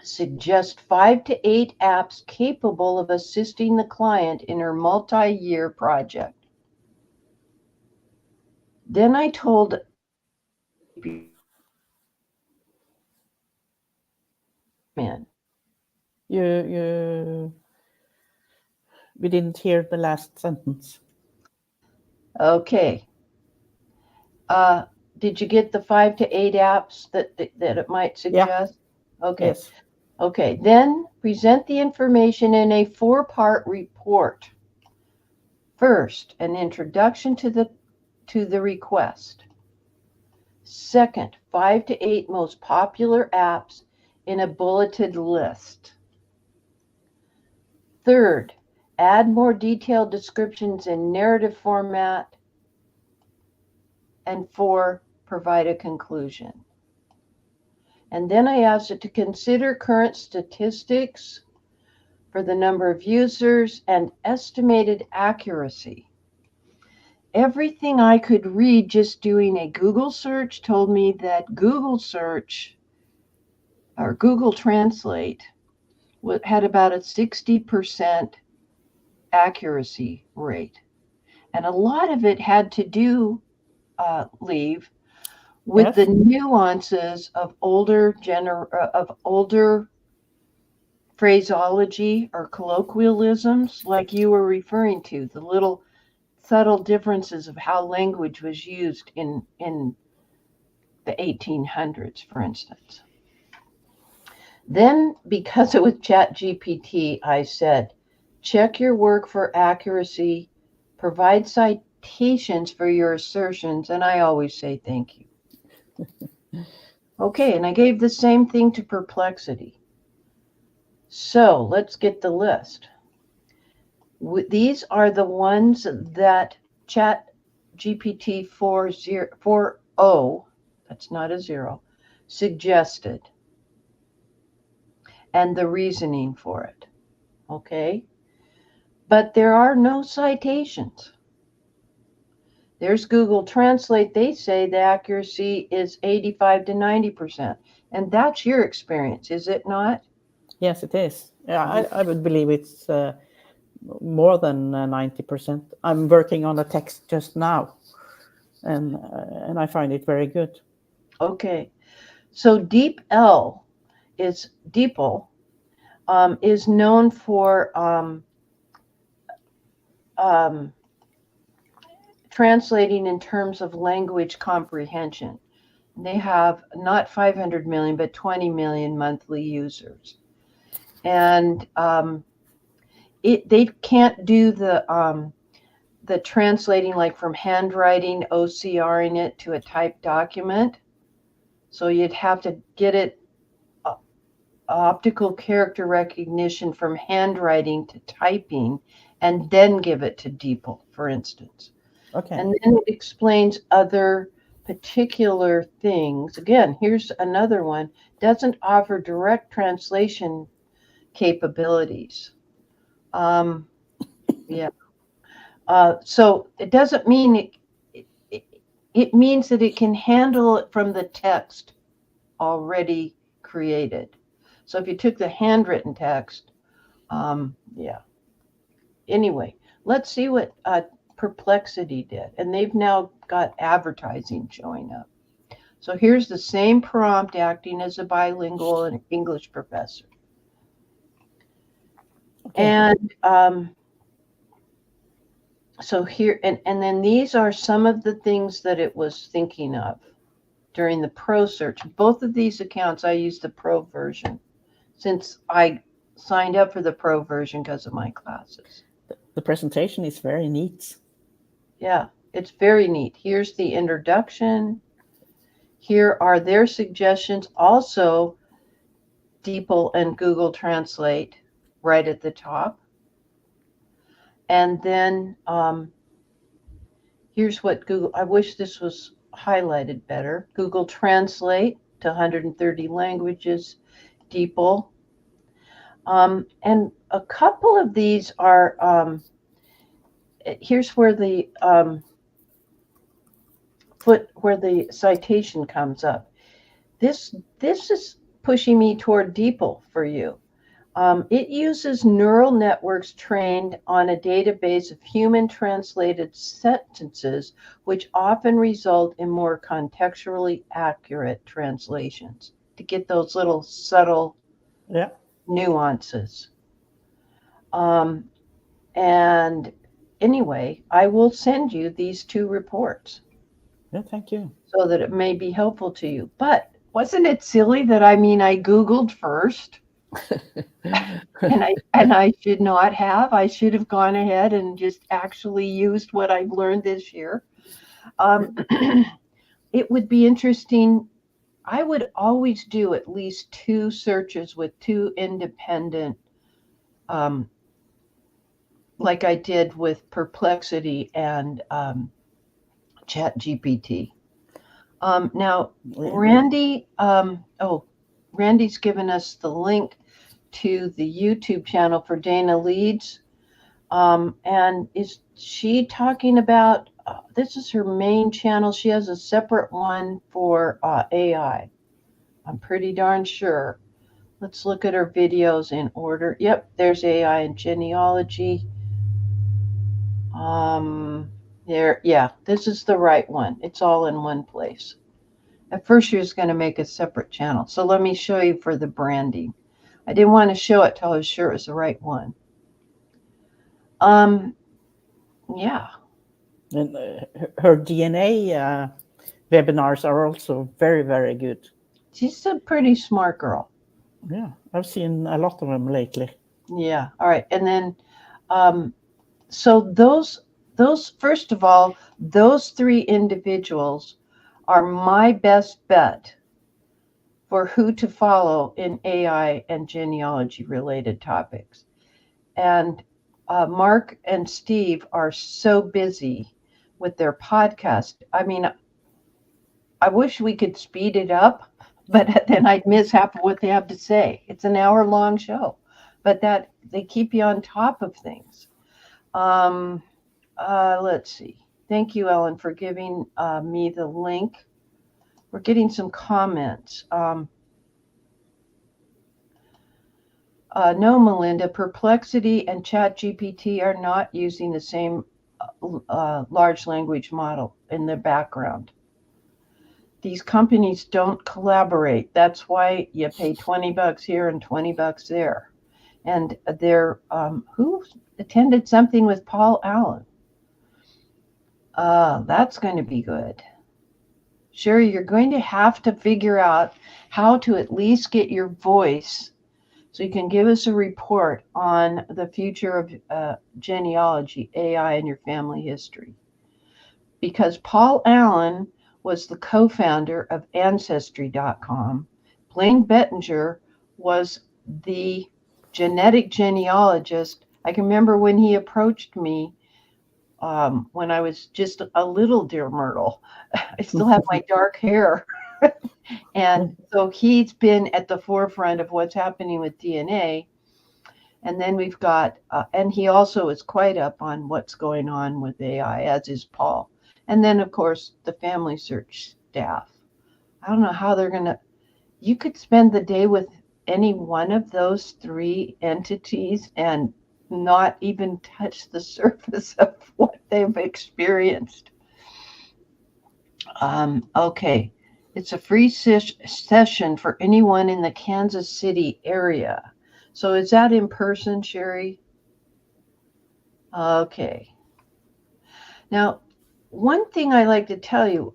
Suggest 5 to 8 apps capable of assisting the client in her multi-year project. Then I told we didn't hear the last sentence. Okay. Did you get the 5 to 8 apps that it might suggest? Yeah. Okay. Yes. Okay. Then present the information in a 4-part report. First, an introduction to the request. Second, 5 to 8 most popular apps in a bulleted list. Third, add more detailed descriptions in narrative format. And 4, provide a conclusion. And then I asked it to consider current statistics for the number of users and estimated accuracy. Everything I could read just doing a Google search told me that Google search or Google Translate had about a 60% accuracy rate. And a lot of it had to do, with the nuances of older phraseology or colloquialisms, like you were referring to, the little subtle differences of how language was used in the 1800s, for instance. Then, because it was ChatGPT, I said, check your work for accuracy, provide citations for your assertions, and I always say thank you. Okay, and I gave the same thing to Perplexity. So let's get the list. These are the ones that Chat GPT 4.0, that's not a 0, suggested, and the reasoning for it. Okay? But there are no citations. There's Google Translate. They say the accuracy is 85 to 90%. And that's your experience, is it not? Yes, it is. Yeah, I would believe it's more than 90%. I'm working on a text just now, and I find it very good. Okay. So DeepL is DeepL is known for translating in terms of language comprehension. They have not 500 million, but 20 million monthly users. And they can't do the translating like from handwriting, OCRing it to a typed document. So you'd have to get it optical character recognition from handwriting to typing and then give it to DeepL, for instance. Okay. And then it explains other particular things. Again, here's another one. Doesn't offer direct translation capabilities. Yeah. So it doesn't mean it means that it can handle it from the text already created. So if you took the handwritten text, yeah. Anyway, let's see what Perplexity did. And they've now got advertising showing up. So here's the same prompt acting as a bilingual and English professor. Okay. And so here, and then these are some of the things that it was thinking of during the Pro search. Both of these accounts, I used the Pro version since I signed up for the Pro version because of my classes. The presentation is very neat. Yeah, it's very neat. Here's the introduction. Here are their suggestions. Also, DeepL and Google Translate right at the top. And then here's what Google, I wish this was highlighted better. Google Translate to 130 languages, DeepL. And a couple of these are, here's where the where the citation comes up. This is pushing me toward DeepL for you. It uses neural networks trained on a database of human translated sentences, which often result in more contextually accurate translations to get those little subtle nuances. And anyway, I will send you these two reports. Yeah, thank you. So that it may be helpful to you. But wasn't it silly that I Googled first? and I should not have. I should have gone ahead and just actually used what I've learned this year. It would be interesting. I would always do at least 2 searches with 2 independent, like I did with Perplexity and Chat GPT. Now, Randy, Randy's given us the link to the YouTube channel for Dana Leeds. And is she talking about, this is her main channel. She has a separate one for AI. I'm pretty darn sure. Let's look at her videos in order. Yep, there's AI and genealogy. There, yeah, this is the right one. It's all in one place. At first, she was going to make a separate channel. So let me show you for the branding. I didn't want to show it till I was sure it was the right one. Yeah. And her DNA webinars are also very, very good. She's a pretty smart girl. Yeah, I've seen a lot of them lately. Yeah. All right. And then, so those, first of all, those 3 individuals are my best bet for who to follow in AI and genealogy related topics. And Mark and Steve are so busy with their podcast. I mean, I wish we could speed it up, but then I'd miss half of what they have to say. It's an hour-long show, but that they keep you on top of things. Let's see. Thank you, Ellen, for giving me the link. We're getting some comments. No, Melinda, Perplexity and ChatGPT are not using the same large language model in the background. These companies don't collaborate. That's why you pay $20 here and $20 there. And they're, who attended something with Paul Allen? That's going to be good. Sherry, you're going to have to figure out how to at least get your voice so you can give us a report on the future of genealogy, AI, and your family history. Because Paul Allen was the co-founder of Ancestry.com. Blaine Bettinger was the genetic genealogist. I can remember when he approached me when I was just a little dear Myrtle. I still have my dark hair. And so he's been at the forefront of what's happening with DNA. And then we've got, and he also is quite up on what's going on with AI, as is Paul. And then, of course, the Family Search staff. I don't know how they're going to, you could spend the day with any one of those three entities and not even touch the surface of what they've experienced. Okay. It's a free session for anyone in the Kansas City area. So is that in person, Sherry? Okay. Now, one thing I like to tell you,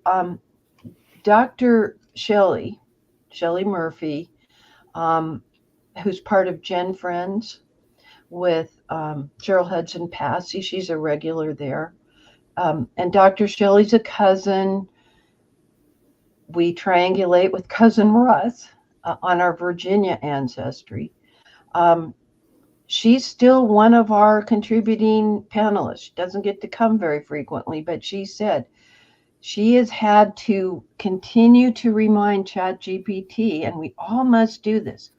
Dr. Shelley Murphy, who's part of Gen Friends with Cheryl Hudson Passy, she's a regular there. And Dr. Shelley's a cousin. We triangulate with cousin Russ on our Virginia ancestry. She's still one of our contributing panelists. She doesn't get to come very frequently, but she said she has had to continue to remind ChatGPT, and we all must do this,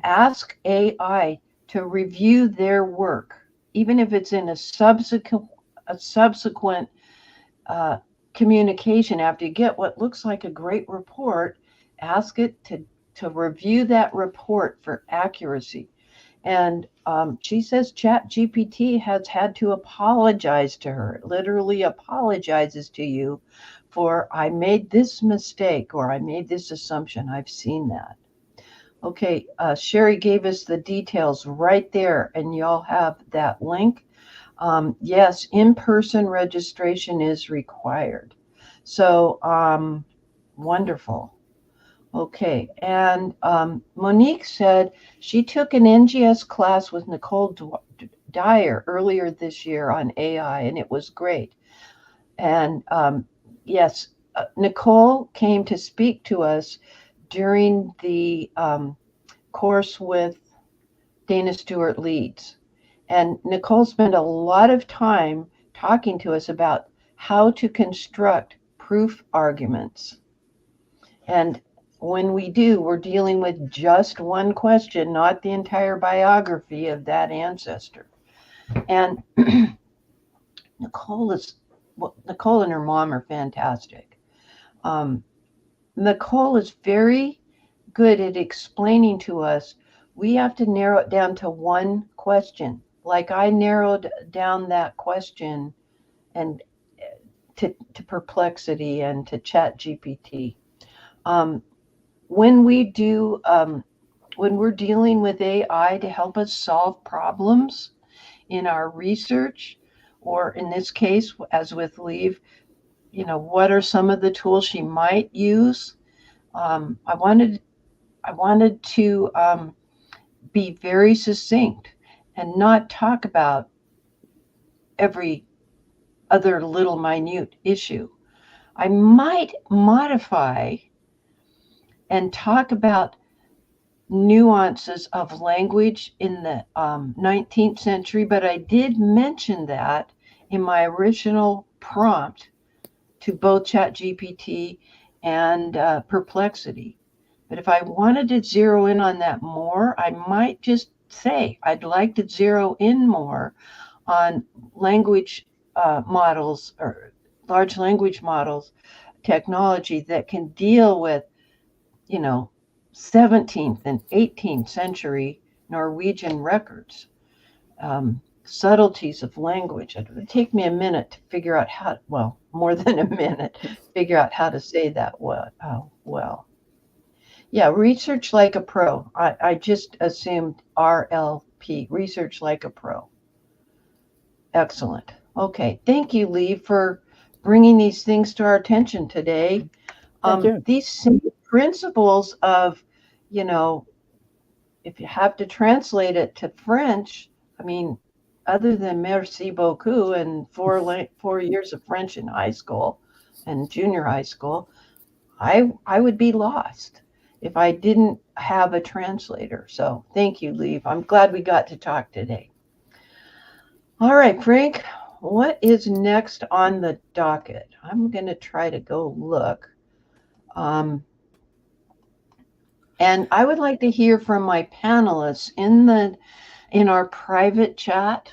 ask AI to review their work, even if it's in a subsequent communication after you get what looks like a great report. Ask it to review that report for accuracy. And she says ChatGPT has had to apologize to her. It literally apologizes to you for, I made this mistake or I made this assumption. I've seen that. Okay, Sherry gave us the details right there, and y'all have that link. Yes, in-person registration is required. So wonderful. Okay, and Monique said she took an NGS class with Nicole Dyer earlier this year on AI, and it was great. And yes, Nicole came to speak to us during the course with Dana Stewart Leeds. And Nicole spent a lot of time talking to us about how to construct proof arguments. And when we do, we're dealing with just one question, not the entire biography of that ancestor. And Nicole and her mom are fantastic. Nicole is very good at explaining to us. We have to narrow it down to one question. Like I narrowed down that question and to Perplexity and to ChatGPT. When we're dealing with AI to help us solve problems in our research, or in this case, as with Leave, what are some of the tools she might use? I wanted to be very succinct and not talk about every other little minute issue. I might modify and talk about nuances of language in the 19th century, but I did mention that in my original prompt to both ChatGPT and Perplexity. But if I wanted to zero in on that more, I might just say I'd like to zero in more on language models or large language models technology that can deal with, 17th and 18th century Norwegian records, subtleties of language. It would take me a minute to figure out more than a minute, figure out how to say that well. Yeah, research like a pro. I just assumed RLP, research like a pro. Excellent. Okay, thank you, Lee, for bringing these things to our attention today. Thank you. These same principles of, if you have to translate it to French, I mean, other than merci beaucoup and 4 years of French in high school and junior high school, I would be lost if I didn't have a translator. So thank you, Lee. I'm glad we got to talk today. All right, Frank, what is next on the docket? I'm going to try to go look. And I would like to hear from my panelists in our private chat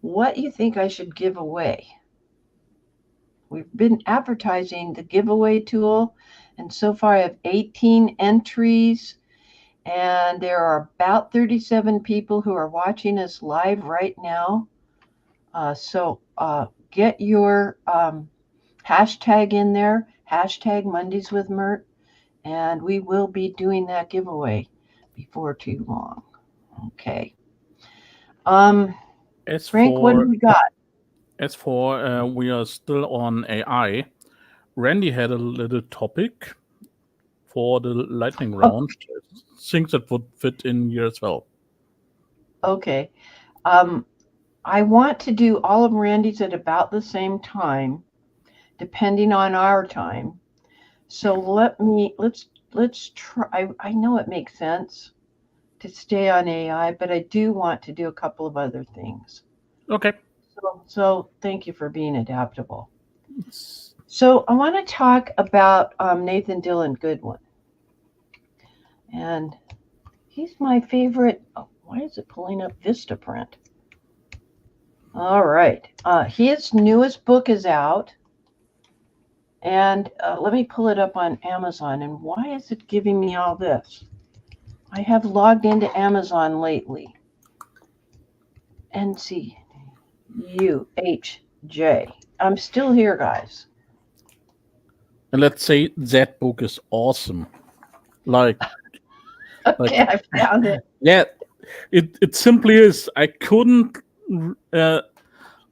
what you think I should give away. We've been advertising the giveaway tool, and so far I have 18 entries, and there are about 37 people who are watching us live right now. So get your hashtag in there, hashtag Mondays with Myrt, and we will be doing that giveaway before too long. Okay. Frank, what do we got? As for we are still on AI, Randy had a little topic for the lightning round. Things that would fit in here as well. Okay. I want to do all of Randy's at about the same time, depending on our time. So let's try. I know it makes sense to stay on AI, but I do want to do a couple of other things. Okay. So thank you for being adaptable. So I want to talk about Nathan Godwin. And he's my favorite. Oh, why is it pulling up Vistaprint? All right. His newest book is out. And let me pull it up on Amazon. And why is it giving me all this? I have logged into Amazon lately. NCUHJ. I'm still here, guys. And let's say that book is awesome. Okay, I found it. Yeah, it simply is. I couldn't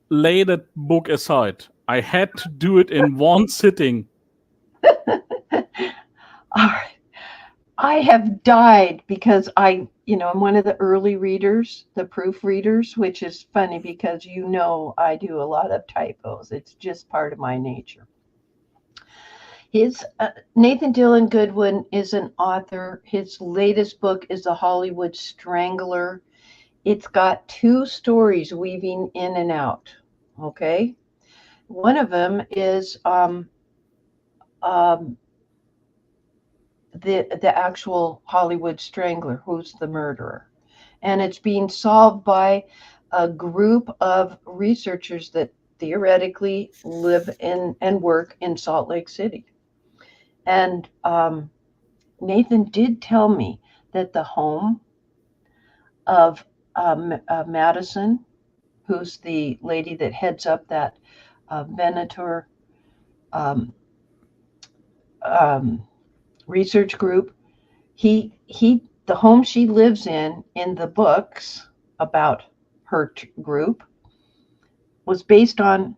lay that book aside. I had to do it in one sitting. All right. I have died because I'm one of the early readers, the proofreaders, which is funny because I do a lot of typos. It's just part of my nature. Nathan Godwin is an author. His latest book is The Hollywood Strangler. It's got 2 stories weaving in and out. Okay. One of them is the actual Hollywood Strangler, who's the murderer. And it's being solved by a group of researchers that theoretically live in and work in Salt Lake City. And Nathan did tell me that the home of Madison, who's the lady that heads up that Venator research group, the home she lives in the books about her group was based on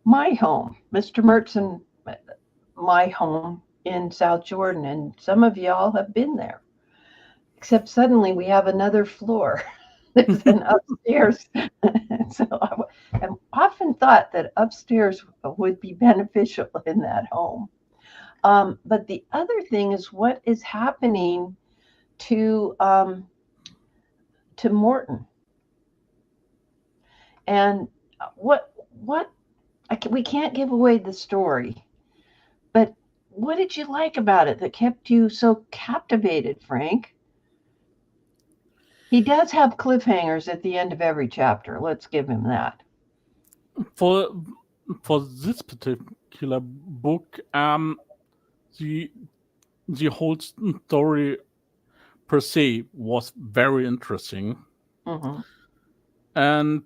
my home, Mr. Myrt's and my home in South Jordan, and some of y'all have been there. Except suddenly we have another floor. There's an upstairs. So I've often thought that upstairs would be beneficial in that home. But the other thing is what is happening to Morton. And we can't give away the story, but what did you like about it that kept you so captivated, Frank? He does have cliffhangers at the end of every chapter. Let's give him that. For this particular book, the whole story per se was very interesting, and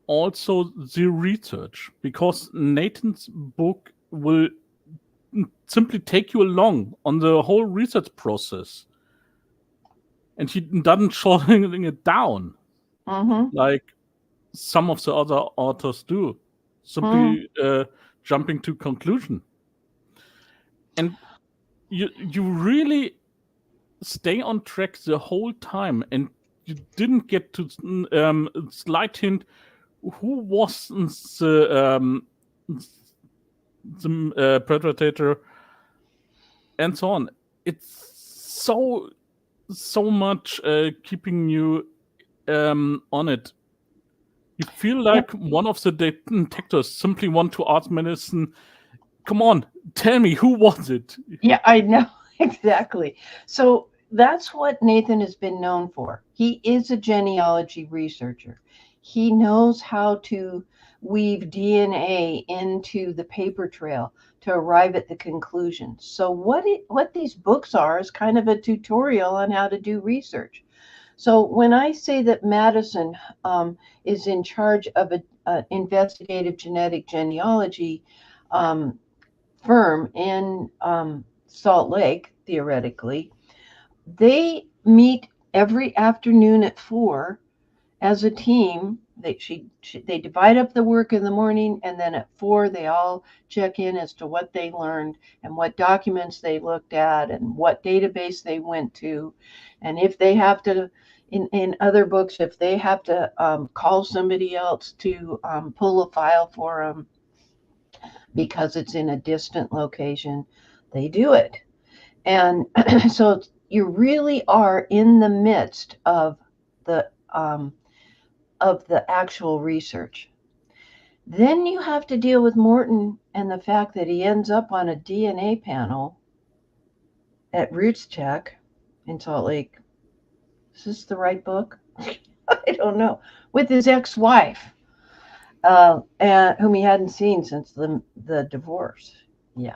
also the research, because Nathan's book will simply take you along on the whole research process, and he doesn't shorten it down like some of the other authors do, simply jumping to conclusion. And you really stay on track the whole time, and you didn't get to slight hint who was the perpetrator and so on. It's so much keeping you on it. You feel like one of the detectives simply want to ask Madison, come on, tell me, who was it? Yeah, I know. Exactly. So that's what Nathan has been known for. He is a genealogy researcher. He knows how to weave DNA into the paper trail to arrive at the conclusion. So what these books are is kind of a tutorial on how to do research. So when I say that Madison is in charge of an investigative genetic genealogy firm in Salt Lake, theoretically, they meet every afternoon at 4 as a team. They divide up the work in the morning, and then at 4 they all check in as to what they learned and what documents they looked at and what database they went to, and if they have to, in other books, if they have to call somebody else to pull a file for them because it's in a distant location, they do it. And so you really are in the midst of the actual research. Then you have to deal with Morton and the fact that he ends up on a DNA panel at Roots Check in Salt Lake. Is this the right book? I don't know. With his ex-wife, and whom he hadn't seen since the divorce. Yeah.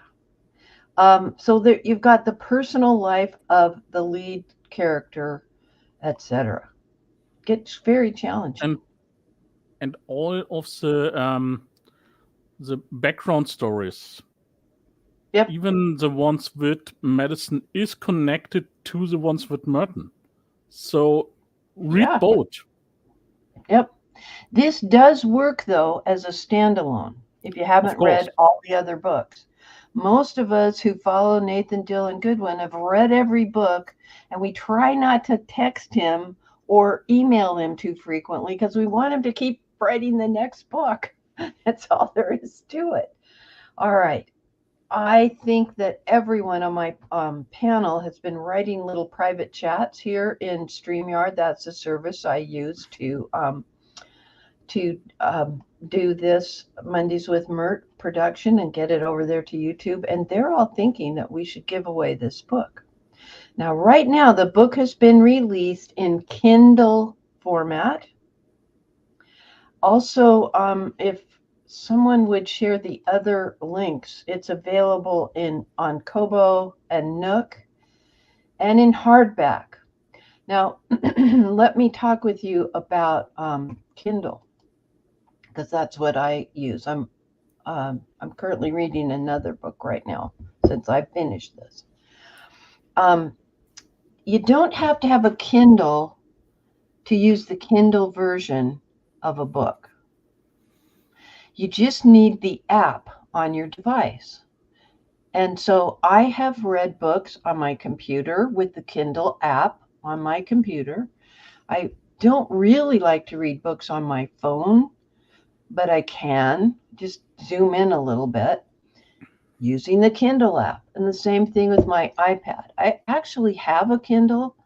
So there, you've got the personal life of the lead character, etc. Gets very challenging. And all of the background stories, even the ones with Madison, is connected to the ones with Merton. So read both. Yep. This does work, though, as a standalone, if you haven't read all the other books. Most of us who follow Nathan Godwin have read every book, and we try not to text him or email him too frequently because we want him to keep writing the next book. That's all there is to it. All right. I think that everyone on my panel has been writing little private chats here in StreamYard. That's a service I use to do this Mondays with Myrt production and get it over there to YouTube. And they're all thinking that we should give away this book. Now, right now, the book has been released in Kindle format. Also, if someone would share the other links, it's available on Kobo and Nook and in hardback. Now, let me talk with you about Kindle, because that's what I use. I'm currently reading another book right now since I finished this. You don't have to have a Kindle to use the Kindle version of a book. You just need the app on your device. And so I have read books on my computer with the Kindle app on my computer. I don't really like to read books on my phone, but I can just zoom in a little bit. using the Kindle app. And the same thing with my iPad. I actually have a Kindle,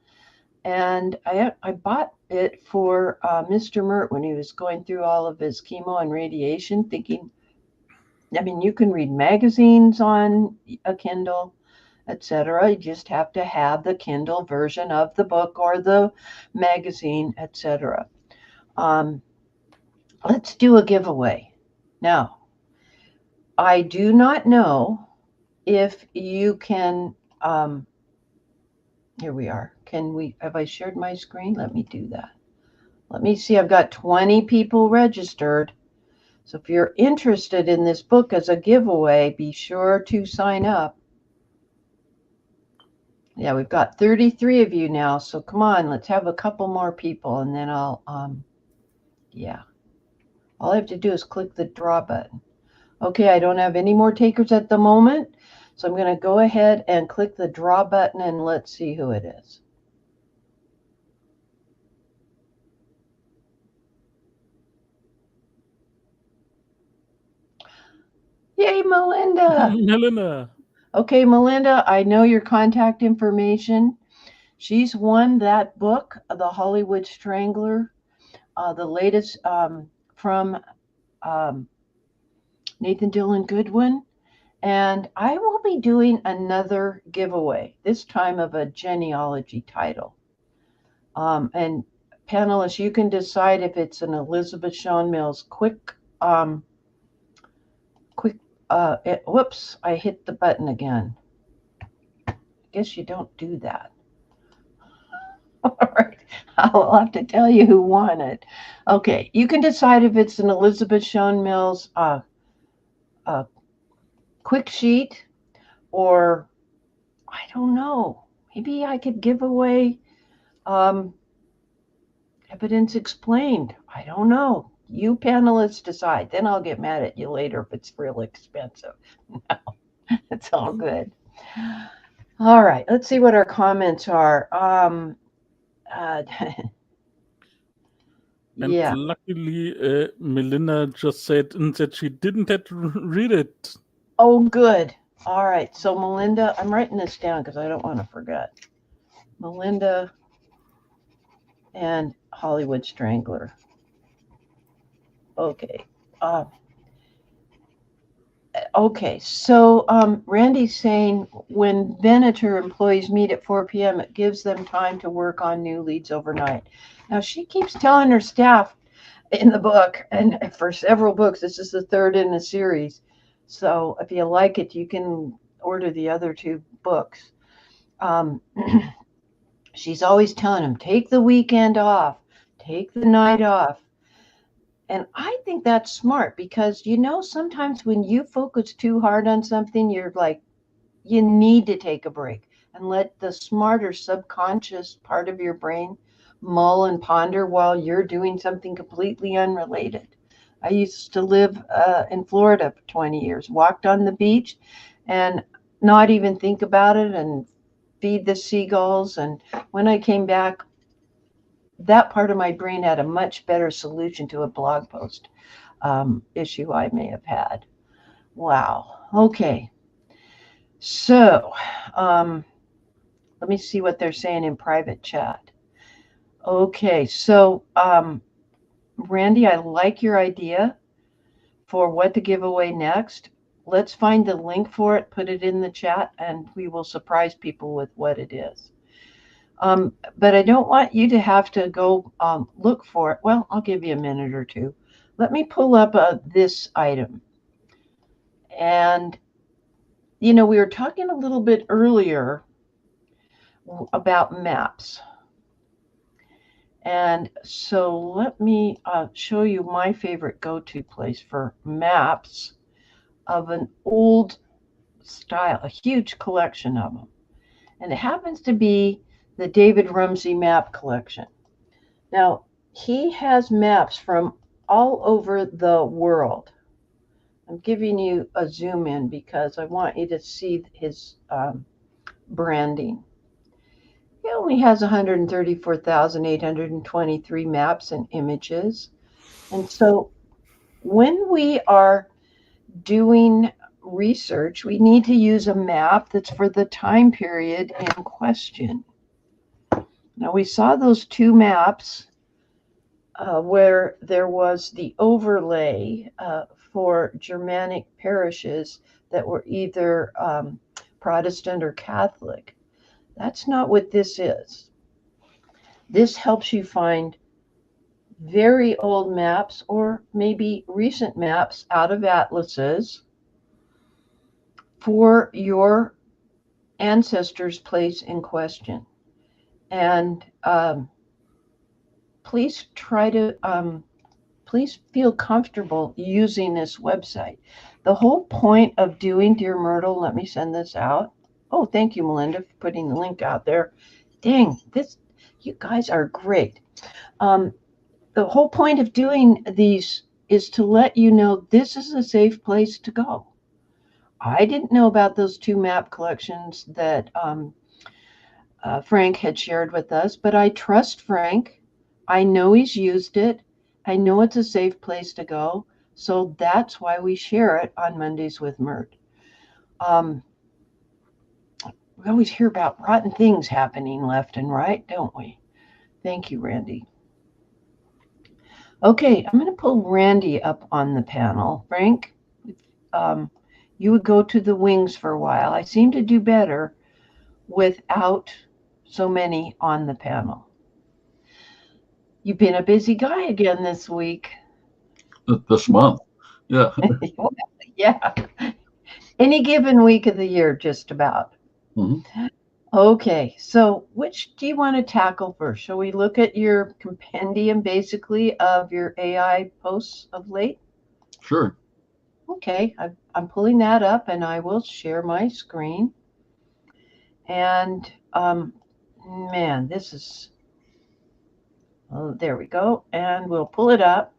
and I bought it for Mr. Myrt when he was going through all of his chemo and radiation, thinking, I mean, you can read magazines on a Kindle, etc. You just have to have the Kindle version of the book or the magazine, etc. Let's do a giveaway. Now, I do not know if you can, here we are. Have I shared my screen? Let me do that. Let me see, I've got 20 people registered. So if you're interested in this book as a giveaway, be sure to sign up. Yeah, we've got 33 of you now. So come on, let's have a couple more people, and then I'll, yeah. All I have to do is click the draw button. Okay, I don't have any more takers at the moment. So I'm going to go ahead and click the draw button, and let's see who it is. Yay, Melinda. Melinda. Okay, Melinda, I know your contact information. She's won that book, The Hollywood Strangler, the latest from Nathan Godwin. And I will be doing another giveaway, this time of a genealogy title. And panelists, you can decide if it's an Elizabeth Shawn Mills whoops, I hit the button again. I guess you don't do that. All right, I'll have to tell you who won it. Okay, you can decide if it's an Elizabeth Shawn Mills quick sheet, or I don't know, maybe I could give away Evidence Explained. I don't know. You panelists decide. Then I'll get mad at you later if it's real expensive. No, it's all good. All right, let's see what our comments are. And yeah. luckily, Melinda just said that she didn't have to read it. Oh, good. All right. So, Melinda, I'm writing this down because I don't want to forget. Melinda and Hollywood Strangler. Okay. Okay. So, Randy's saying when Venator employees meet at 4 p.m., it gives them time to work on new leads overnight. Now, she keeps telling her staff in the book, and for several books, this is the third in the series. So if you like it, you can order the other two books. She's always telling them, take the weekend off, take the night off. And I think that's smart because, you know, sometimes when you focus too hard on something, you're like, you need to take a break and let the smarter subconscious part of your brain mull and ponder while you're doing something completely unrelated. I used to live in Florida for 20 years, walked on the beach and not even think about it and feed the seagulls. And when I came back, that part of my brain had a much better solution to a blog post issue I may have had. Wow. Okay. So let me see what they're saying in private chat. Okay. So Randy, I like your idea for what to give away next. Let's find the link for it, put it in the chat, and we will surprise people with what it is. But I don't want you to have to go look for it. Well, I'll give you a minute or two. Let me pull up this item. And, you know, we were talking a little bit earlier about maps. And so let me show you my favorite go-to place for maps of an old style, a huge collection of them. And it happens to be the David Rumsey map collection. Now, he has maps from all over the world. I'm giving you a zoom in because I want you to see his branding. He only has 134,823 maps and images. And so when we are doing research, we need to use a map that's for the time period in question. Now, we saw those two maps where there was the overlay for Germanic parishes that were either Protestant or Catholic. That's not what this is. This helps you find very old maps or maybe recent maps out of atlases for your ancestors' place in question. And please try to, please feel comfortable using this website. The whole point of doing Dear Myrtle, let me send this out. Oh, thank you, Melinda, for putting the link out there. Dang, you guys are great. The whole point of doing these is to let you know this is a safe place to go. I didn't know about those two map collections that Frank had shared with us, but I trust Frank. I know he's used it. I know it's a safe place to go. So that's why we share it on Mondays with Myrt. We always hear about rotten things happening left and right, don't we? Thank you, Randy. Okay, I'm going to pull Randy up on the panel. Frank, you would go to the wings for a while. I seem to do better without so many on the panel. You've been a busy guy again this week. This month, yeah. Yeah. Any given week of the year, just about. Mm-hmm. Okay, so which do you want to tackle first? Shall we look at your compendium, basically, of your AI posts of late? Sure. Okay, I'm pulling that up, and I will share my screen. And man, this is, oh, there we go. And we'll pull it up.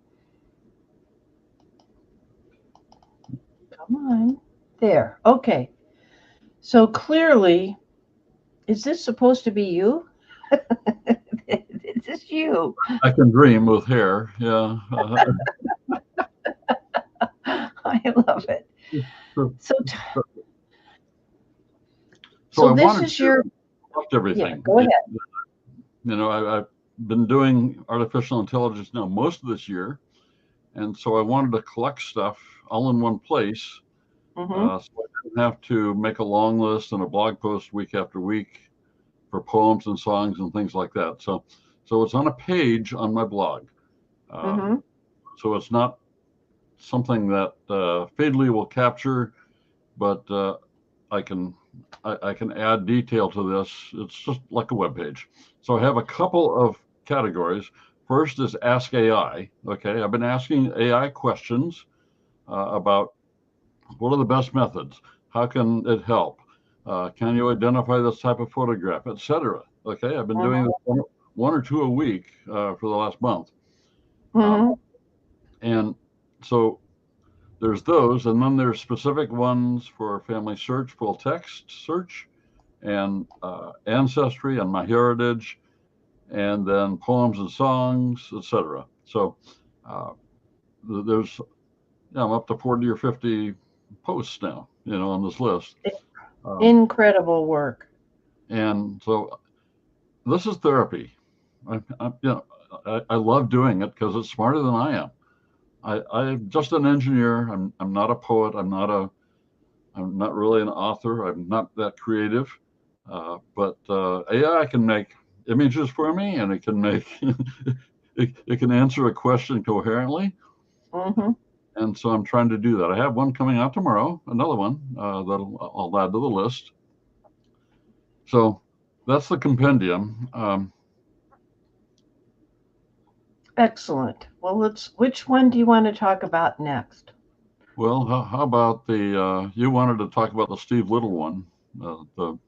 Come on. There. Okay. So clearly, is this supposed to be you? Is this you? I can dream with hair. Yeah. I love it. So I this wanted is to your interrupt everything. Yeah, go ahead. You know, I've been doing artificial intelligence now most of this year, and so I wanted to collect stuff all in one place, Mm-hmm. so I didn't have to make a long list and a blog post week after week for poems and songs and things like that. So it's on a page on my blog. Mm-hmm. So it's not something that Feedly will capture, but I can add detail to this. It's just like a web page. So I have a couple of categories. First is Ask AI. Okay, I've been asking AI questions about what are the best methods? How can it help? Can you identify this type of photograph, etc. Okay, I've been doing this one or two a week for the last month. Mm-hmm. And so there's those, and then there's specific ones for family search, full text search, and ancestry and my heritage, and then poems and songs, etc. So there's, I'm up to 40 or 50 posts now, on this list. Incredible work. And so this is therapy. I love doing it because it's smarter than I am. I'm just an engineer. I'm not a poet. I'm not really an author. I'm not that creative. But AI can make images for me, and it can make it can answer a question coherently. Mm-hmm. And so I'm trying to do that. I have one coming out tomorrow, another one that I'll add to the list. So that's the compendium. Excellent. Well, which one do you want to talk about next? Well, how about you wanted to talk about the Steve Little one, the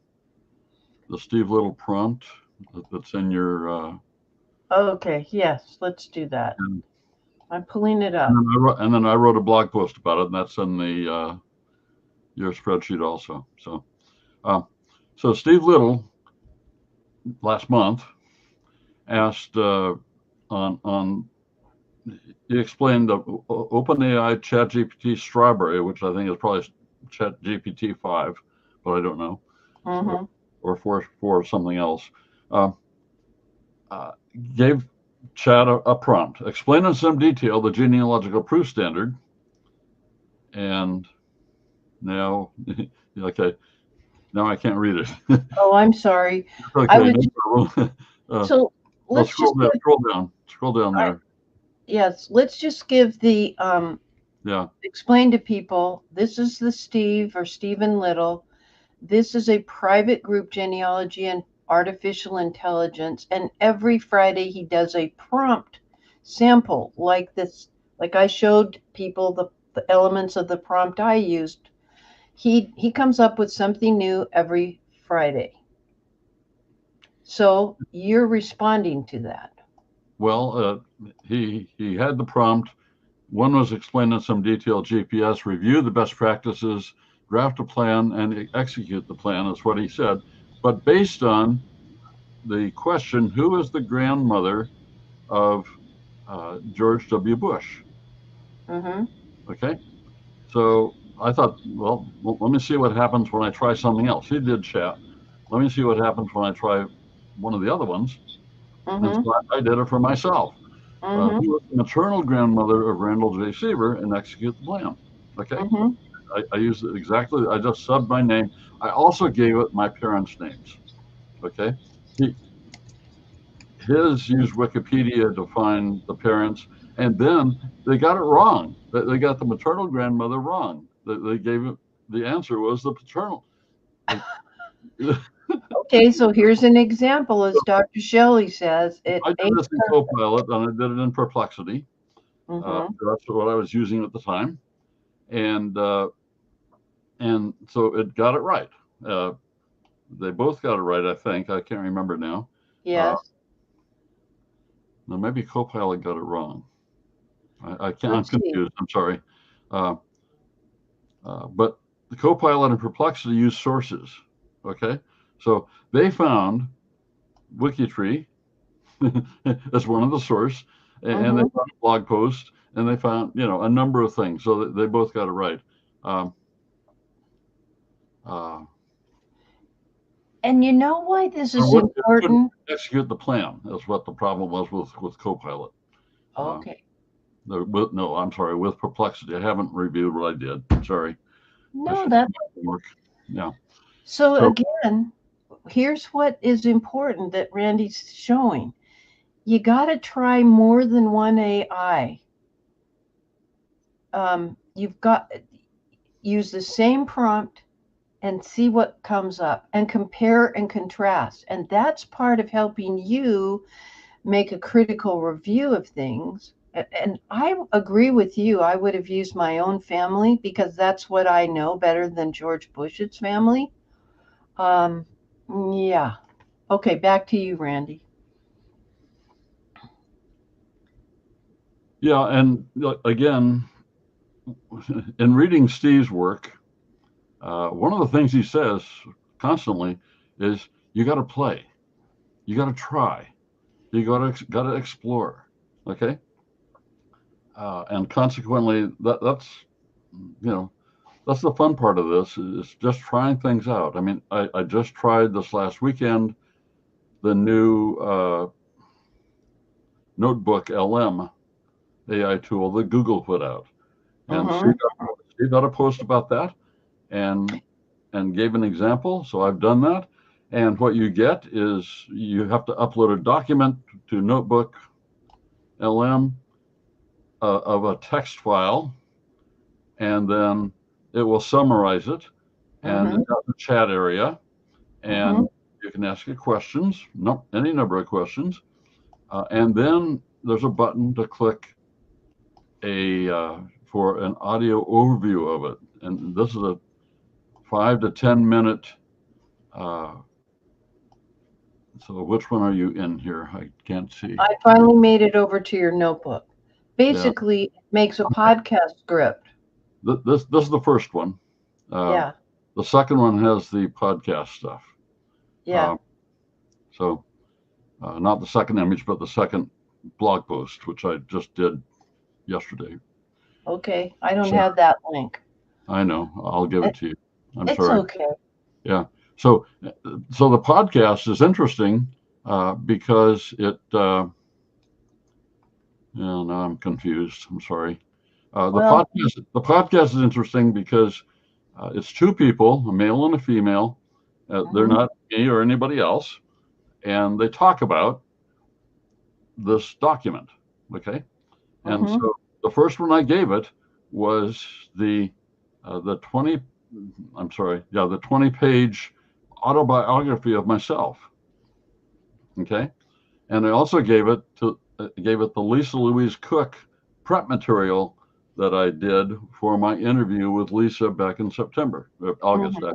Steve Little prompt that's in your. Okay, yes, let's do that. I'm pulling it up. And then I wrote a blog post about it, and that's in the your spreadsheet also. So Steve Little last month asked he explained the OpenAI ChatGPT Strawberry, which I think is probably Chat GPT 5, but I don't know, Mm-hmm. or for something else. Gave Chat a prompt, explain in some detail the genealogical proof standard, and now, okay, now I can't read it. Oh, I'm sorry. Okay, I was no problem. so let's scroll just down, scroll down there. yes, let's just give the Yeah. explain to people, this is the Steve or Stephen Little. This is a private group, Genealogy and Artificial Intelligence, and every Friday he does a prompt sample like this, like I showed people the elements of the prompt I used. He comes up with something new every Friday. So you're responding to that. Well, he had the prompt. One was explain in some detail GPS, review the best practices, draft a plan, and execute the plan, is what he said. But based on the question, who is the grandmother of George W. Bush? Mm-hmm. Okay. So I thought, well, let me see what happens when I try something else. He did Chat. Let me see what happens when I try one of the other ones. And Mm-hmm. so I did it for myself. Mm-hmm. Who was the maternal grandmother of Randall J. Seaver, and execute the plan. Okay. Mm-hmm. I used it exactly. I just subbed my name. I also gave it my parents' names. Okay. His used Wikipedia to find the parents, and then they got it wrong. They got the maternal grandmother wrong. They gave it, the answer was the paternal. Okay, so here's an example, as Dr. Shelley says. It I did ain't this in Copilot, and I did it in Perplexity. Mm-hmm. That's what I was using at the time, and so it got it right. They both got it right, I think. I can't remember now. Yes. Now maybe Copilot got it wrong. I can't. I'm Let's see. confused. I'm sorry. But the Copilot and Perplexity use sources. Okay, so they found WikiTree as one of the source, and they found a blog post, and they found a number of things. So they both got it right. And you know why this is important? Execute the plan is what the problem was with Copilot. Okay. No, I'm sorry, with Perplexity. I haven't reviewed what I did. Sorry. No, that's work. Yeah. so again, here's what is important that Randy's showing. You got to try more than one AI. You've got use the same prompt and see what comes up and compare and contrast. And that's part of helping you make a critical review of things. And I agree with you. I would have used my own family because that's what I know better than George Bush's family. Yeah. Okay, back to you, Randy. Yeah, and again, in reading Steve's work, one of the things he says constantly is you got to play, you got to try, you got to explore. Okay, and consequently, that's that's the fun part of this, is just trying things out. I mean, I just tried this last weekend the new Notebook LM AI tool that Google put out, and Steve got a post about that, and gave an example. So I've done that, and what you get is you have to upload a document to Notebook LM of a text file, and then it will summarize it, and it's got the chat area, and you can ask it questions, any number of questions, and then there's a button to click for an audio overview of it, and this is a 5 to 10 minute. So which one are you in here? I can't see. I finally made it over to your notebook. Basically, it makes a podcast script. This is the first one. Yeah. The second one has the podcast stuff. Yeah. So not the second image, but the second blog post, which I just did yesterday. Okay. I don't have that link. I know. I'll give it to you. I'm It's sorry. okay. Yeah. So the podcast is interesting because it. Now I'm confused. I'm sorry. Well, The podcast is interesting because it's two people, a male and a female. They're mhm, not me or anybody else, and they talk about this document. Okay. And mhm, so the first one I gave it was the 20. I'm sorry. Yeah, the 20-page autobiography of myself. Okay. And I also gave it the Lisa Louise Cook prep material that I did for my interview with Lisa back in September, August, mhm.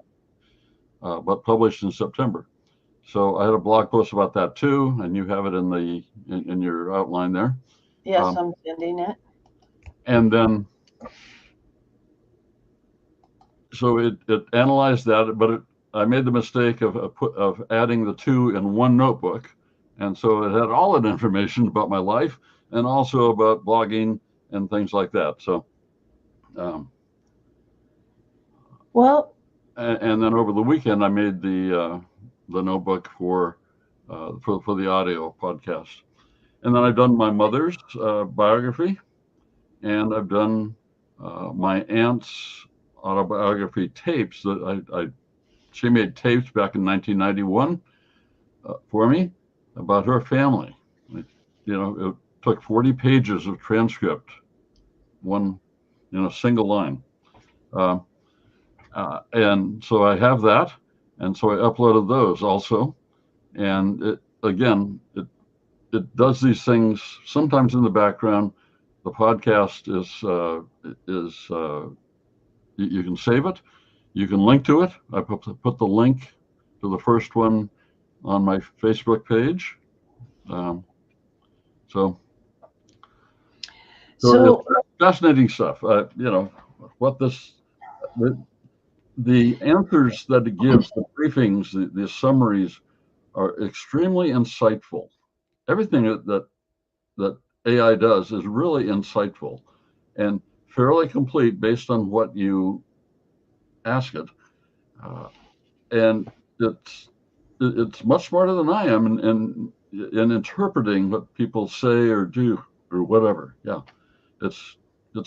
but published in September. So I had a blog post about that too, and you have it in your outline there. Yes, I'm sending it. And then, so it analyzed that, but I made the mistake of adding the two in one notebook, and so it had all that information about my life and also about blogging and things like that. So, Well, and then over the weekend I made the notebook for the audio podcast, and then I've done my mother's biography, and I've done my aunt's autobiography tapes that she made tapes back in 1991 for me about her family. It took 40 pages of transcript, one, single line. And so I have that. And so I uploaded those also. And it does these things sometimes in the background. The podcast is you can save it. You can link to it. I put the link to the first one on my Facebook page. So so it's fascinating stuff. What the answers that it gives, the briefings, the summaries are extremely insightful. Everything that AI does is really insightful and fairly complete based on what you ask it. And it's much smarter than I am in interpreting what people say or do or whatever. Yeah, it's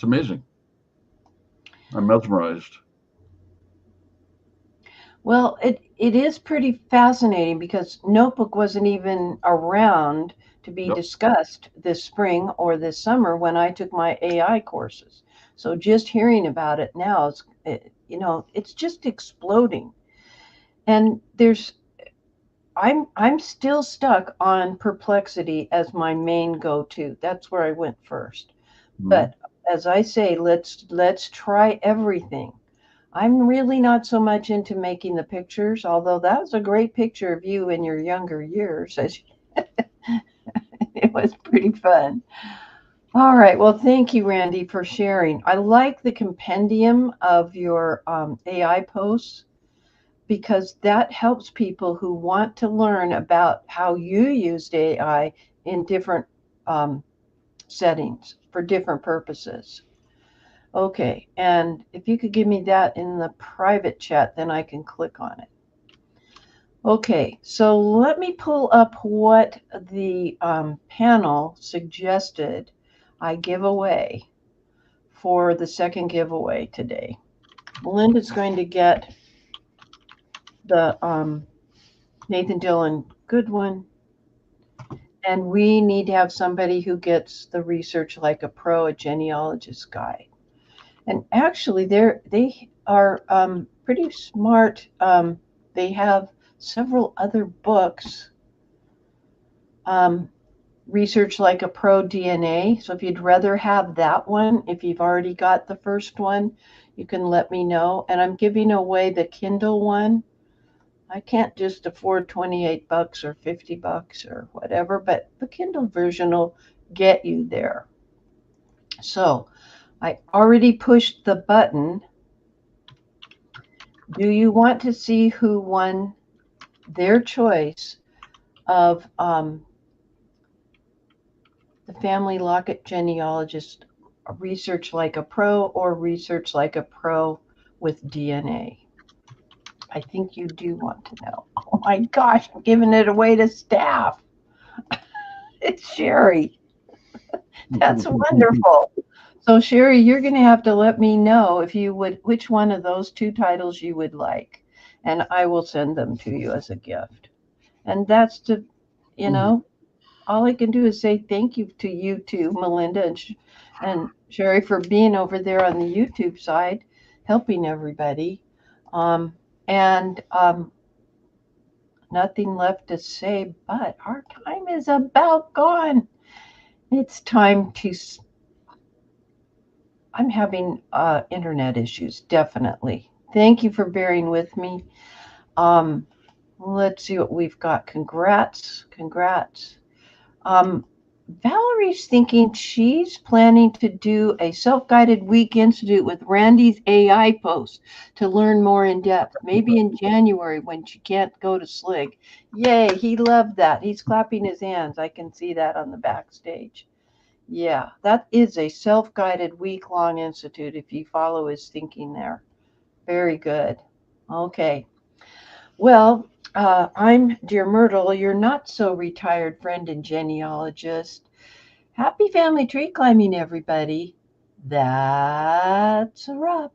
amazing. I'm mesmerized. well, it is pretty fascinating because Notebook wasn't even around to be Yep. discussed this spring or this summer when I took my AI courses. So just hearing about it now is, it's just exploding. And I'm still stuck on Perplexity as my main go-to. That's where I went first. Mhm. But as I say, let's try everything. I'm really not so much into making the pictures, although that was a great picture of you in your younger years. It was pretty fun. All right. Well, thank you, Randy, for sharing. I like the compendium of your AI posts because that helps people who want to learn about how you used AI in different um, settings for different purposes. Okay, and if you could give me that in the private chat, then I can click on it. Okay, so let me pull up what the panel suggested I give away for the second giveaway today. Melinda's going to get the Nathan Godwin, and we need to have somebody who gets the Research Like a Pro, a genealogist guide. And actually, they are pretty smart. They have several other books. Research Like a Pro DNA. So if you'd rather have that one, if you've already got the first one, you can let me know. And I'm giving away the Kindle one. I can't just afford $28 or $50 or whatever, but the Kindle version will get you there. So I already pushed the button. Do you want to see who won their choice of the Family Locket Genealogist Research Like a Pro or Research Like a Pro with DNA? I think you do want to know. Oh my gosh, I'm giving it away to staff. It's Sherry. That's wonderful. So Sherry, you're going to have to let me know if you would, which one of those two titles you would like, and I will send them to you as a gift. And that's to, you know, all I can do is say thank you to you two, Melinda and Sherry, for being over there on the YouTube side, helping everybody. And nothing left to say, but our time is about gone. It's time to. I'm having internet issues, definitely. Thank you for bearing with me. Let's see what we've got. Congrats. Valerie's thinking she's planning to do a self-guided week institute with Randy's AI post to learn more in depth, maybe in January when she can't go to SLIG. Yay, he loved that. He's clapping his hands. I can see that on the backstage. Yeah, that is a self-guided week-long institute if you follow his thinking there. Very good. Okay. Well, I'm Dear Myrtle, your not-so-retired friend and genealogist. Happy family tree climbing, everybody. That's a wrap.